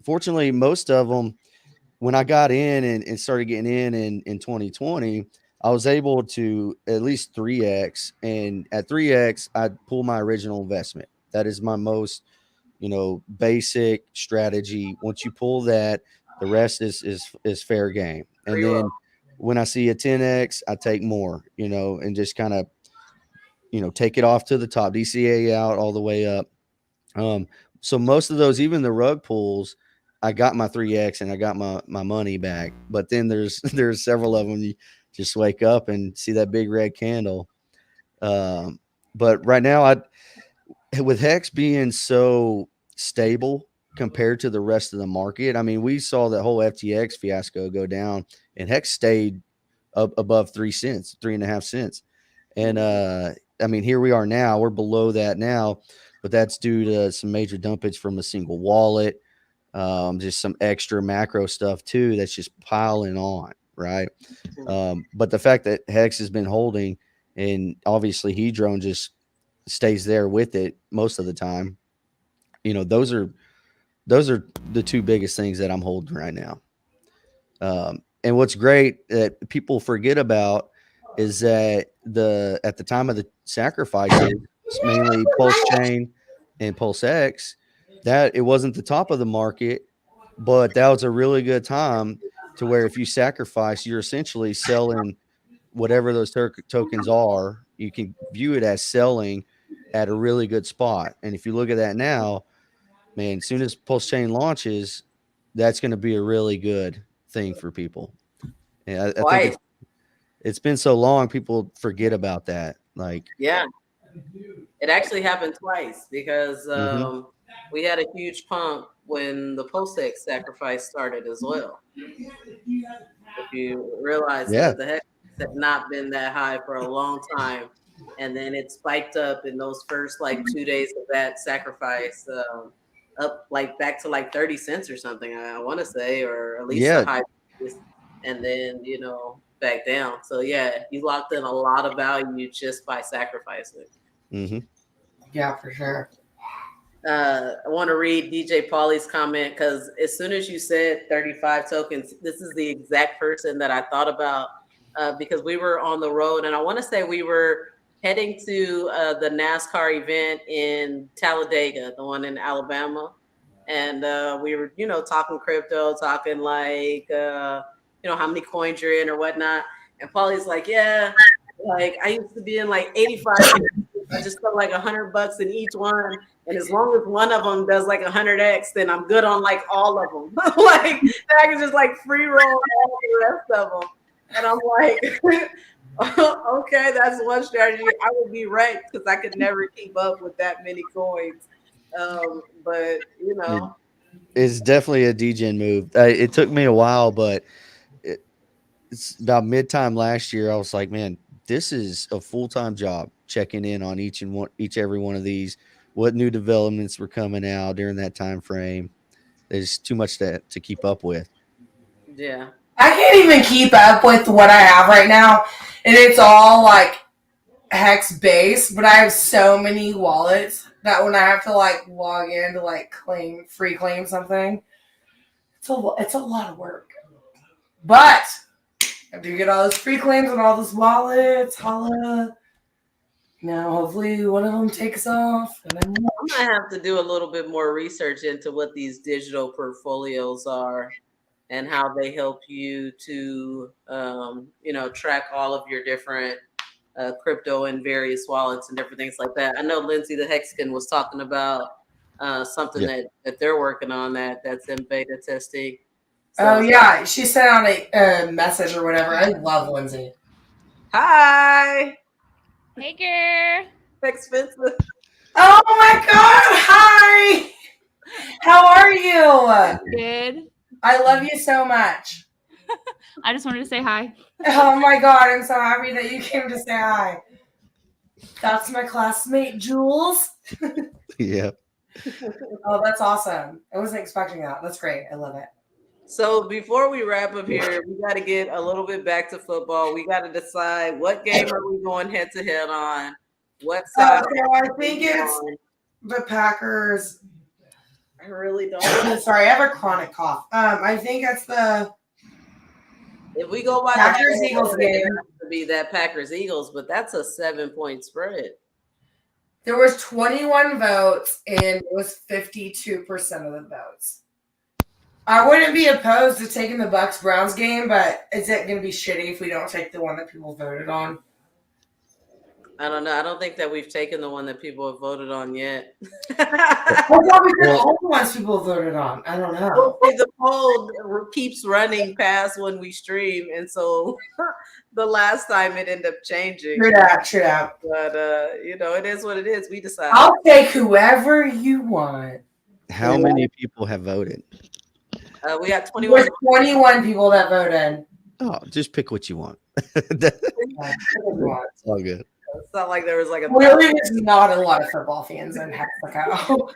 Speaker 4: Fortunately, most of them, when I got in and started getting in 2020, I was able to at least 3x. And at 3x, I'd pull my original investment. That is my most, basic strategy. Once you pull that, the rest is fair game. And
Speaker 2: Free
Speaker 4: then
Speaker 2: roll.
Speaker 4: when I see a 10x, I take more, and just kind of, take it off to the top, DCA out all the way up. So most of those, even the rug pulls, I got my 3x and I got my money back. But then there's several of them you just wake up and see that big red candle. But right now, with Hex being so stable compared to the rest of the market, I mean, we saw that whole FTX fiasco go down, and Hex stayed up above 3 cents, 3.5 cents. And I mean, here we are now. We're below that now, but that's due to some major dumpage from a single wallet, just some extra macro stuff too that's just piling on, right? But the fact that Hex has been holding, and obviously Hedron just stays there with it most of the time, those are the two biggest things that I'm holding right now. And what's great that people forget about is that at the time of the sacrifices, mainly Pulse Chain and Pulse X, that it wasn't the top of the market, but that was a really good time to where if you sacrifice, you're essentially selling whatever those tokens are. You can view it as selling at a really good spot. And if you look at that now, man, as soon as Pulse Chain launches, that's going to be a really good thing for people. And I think it's been so long, people forget about that. Like,
Speaker 2: Yeah, it actually happened twice because we had a huge pump when the post-Hex sacrifice started as well. If you realize that the Hex had not been that high for a long time, and then it spiked up in those first 2 days of that sacrifice, up back to 30 cents or something, I want to say, or at least the high, and then back down. So yeah, you locked in a lot of value just by sacrificing.
Speaker 1: Yeah, for sure.
Speaker 2: I want to read DJ Paulie's comment because as soon as you said 35 tokens, this is the exact person that I thought about because we were on the road, and I want to say we were heading to the NASCAR event in Talladega, the one in Alabama, and we were talking crypto, talking how many coins you're in or whatnot, and Paulie's like, yeah, I used to be in 85. I just put $100 in each one, and as long as one of them does 100x, then I'm good on all of them. I can just free roll all the rest of them. And I'm like, okay, that's one strategy. I would be wrecked because I could never keep up with that many coins. But
Speaker 4: it's definitely a degen move. It took me a while, but it's about mid-time last year. I was like, man, this is a full-time job checking in on each every one of these, what new developments were coming out during that time frame. There's too much to keep up with.
Speaker 2: Yeah,
Speaker 1: I can't even keep up with what I have right now, and it's all Hex base, but I have so many wallets that when I have to log in to free claim something, it's a lot of work. But after you get all those free claims and all those wallets, holla. Now, hopefully one of them takes off. And
Speaker 2: I'm going to have to do a little bit more research into what these digital portfolios are and how they help you to, track all of your different crypto and various wallets and different things like that. I know Lindsay the Hexican was talking about something that they're working on that's in beta testing. So,
Speaker 1: yeah, she sent out a message or whatever. I love Lindsay.
Speaker 2: Hi.
Speaker 5: Hey, girl.
Speaker 2: Expensive.
Speaker 1: Oh my God! Hi. How are you?
Speaker 5: Good.
Speaker 1: I love you so much.
Speaker 5: I just wanted to say hi.
Speaker 1: Oh my God! I'm so happy that you came to say hi. That's my classmate, Jules.
Speaker 4: Yeah.
Speaker 1: Oh, that's awesome. I wasn't expecting that. That's great. I love it.
Speaker 2: So before we wrap up here, we got to get a little bit back to football. We got to decide what game are we going head to head on. What side?
Speaker 1: So I think it's the Packers.
Speaker 2: I really don't.
Speaker 1: Sorry, I have a chronic cough. I think it's the
Speaker 2: If we go by
Speaker 1: Packers Eagles game.
Speaker 2: it has to be that Packers Eagles, but that's a 7-point spread.
Speaker 1: There was 21 votes, and it was 52% of the votes. I wouldn't be opposed to taking the Bucks Browns game, but is it going to be shitty if we don't take the one that people voted on?
Speaker 2: I don't know. I don't think that we've taken the one that people have voted on yet.
Speaker 1: I thought we did all the ones people voted on. I don't know.
Speaker 2: The poll keeps running past when we stream, and so the last time it ended up changing.
Speaker 1: True that.
Speaker 2: But it is what it is. We decide.
Speaker 1: I'll take whoever you want.
Speaker 4: How many people have voted?
Speaker 2: We got 21.
Speaker 1: There's 21 people that voted.
Speaker 4: Oh, just pick what you want. It's all good.
Speaker 2: It's not like there was like a.
Speaker 1: Clearly, there's not a lot of football fans in Mexico.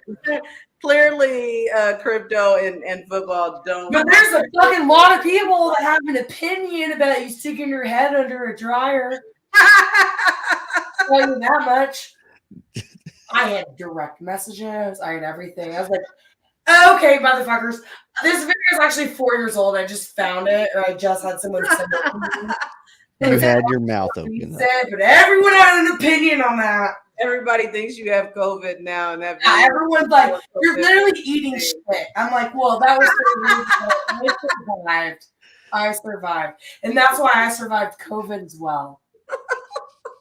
Speaker 2: Clearly, crypto and football don't.
Speaker 1: But there's a fucking lot of people that have an opinion about you sticking your head under a dryer. Tell you that much. I had direct messages. I had everything. I was like, okay, motherfuckers. This video is actually 4 years old. I just found it, or I just had someone send it to me.
Speaker 4: You had your mouth open.
Speaker 1: But everyone had an opinion on that.
Speaker 2: Everybody thinks you have COVID now, and that
Speaker 1: everyone's like, you're literally eating shit. I'm like, well, that was the reason I survived. I survived. And that's why I survived COVID as well.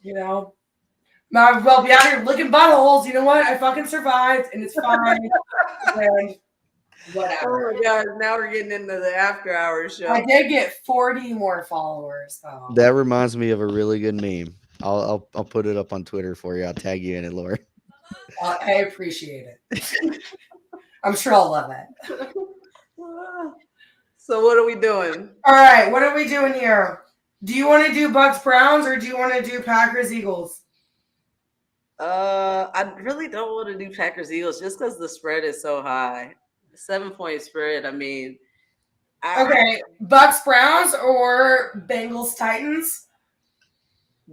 Speaker 1: You know? Now I'll be out here licking buttholes. You know what? I fucking survived, and it's fine. And whatever.
Speaker 2: Oh my god, now we're getting into the after hours show.
Speaker 1: I did get 40 more followers, though.
Speaker 4: That reminds me of a really good meme. I'll put it up on Twitter for you. I'll tag you in it, Laura.
Speaker 1: I appreciate it. I'm sure I'll love it.
Speaker 2: So what are we doing?
Speaker 1: All right, what are we doing here? Do you want to do Bucks Browns or do you want to do Packers Eagles?
Speaker 2: I really don't want to do Packers Eagles just because the spread is so high. 7-point spread. I mean,
Speaker 1: okay, Bucks Browns or Bengals Titans?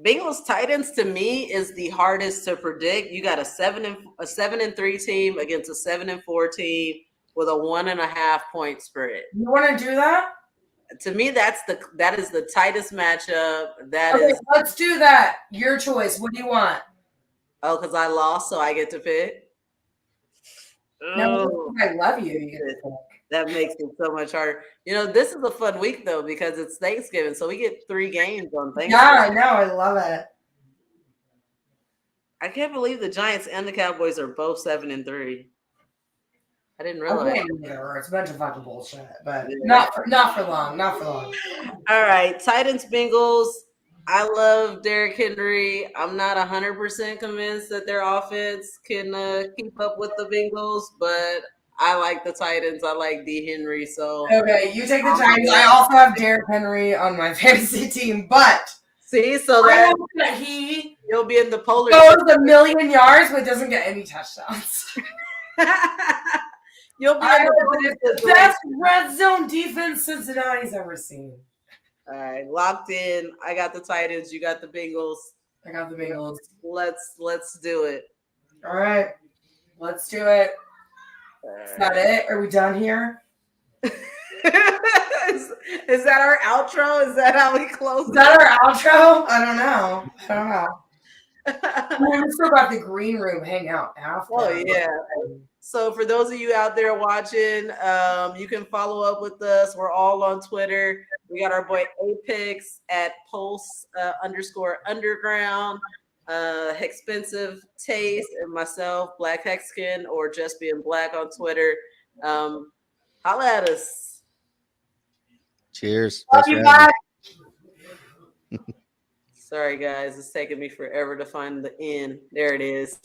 Speaker 2: Bengals Titans to me is the hardest to predict. You got a 7-3 team against a 7-4 team with a 1.5 point spread.
Speaker 1: You want to do that?
Speaker 2: To me, that is the tightest matchup.
Speaker 1: Let's do that. Your choice. What do you want?
Speaker 2: Oh, because I lost, so I get to pick.
Speaker 1: No, I love you. You get to pick.
Speaker 2: That makes it so much harder. You know, this is a fun week though because it's Thanksgiving, so we get 3 games on Thanksgiving.
Speaker 1: Yeah, I know. I love it.
Speaker 2: I can't believe the Giants and the Cowboys are both 7-3. I didn't realize.
Speaker 1: It's a bunch of fucking bullshit, but not for long. Not for long.
Speaker 2: All right, Titans Bengals. I love Derrick Henry. I'm not 100% convinced that their offense can keep up with the Bengals, but I like the Titans. I like D. Henry. So
Speaker 1: okay, you take the Titans. I also have Derrick Henry on my fantasy team, but
Speaker 2: see, so that you'll be in the polar.
Speaker 1: Goes a million yards, but doesn't get any touchdowns.
Speaker 2: You'll be
Speaker 1: the best red zone defense Cincinnati's ever seen.
Speaker 2: All right, locked in. I got the Titans. You got the Bengals.
Speaker 1: I got the Bengals.
Speaker 2: Let's do it.
Speaker 1: All right, let's do it. Is that it? Are we done here?
Speaker 2: Is that our outro? Is that how we close?
Speaker 1: Is that our outro? I don't know. We still got the green room hangout after.
Speaker 2: Oh yeah. So for those of you out there watching, you can follow up with us. We're all on Twitter. We got our boy Apex at Pulse_underground, Expensive Taste, and myself, Black Hexican, or Just Being Black on Twitter. Holla at us.
Speaker 4: Cheers.
Speaker 1: Love you, bye.
Speaker 2: Sorry, guys. It's taking me forever to find the end. There it is.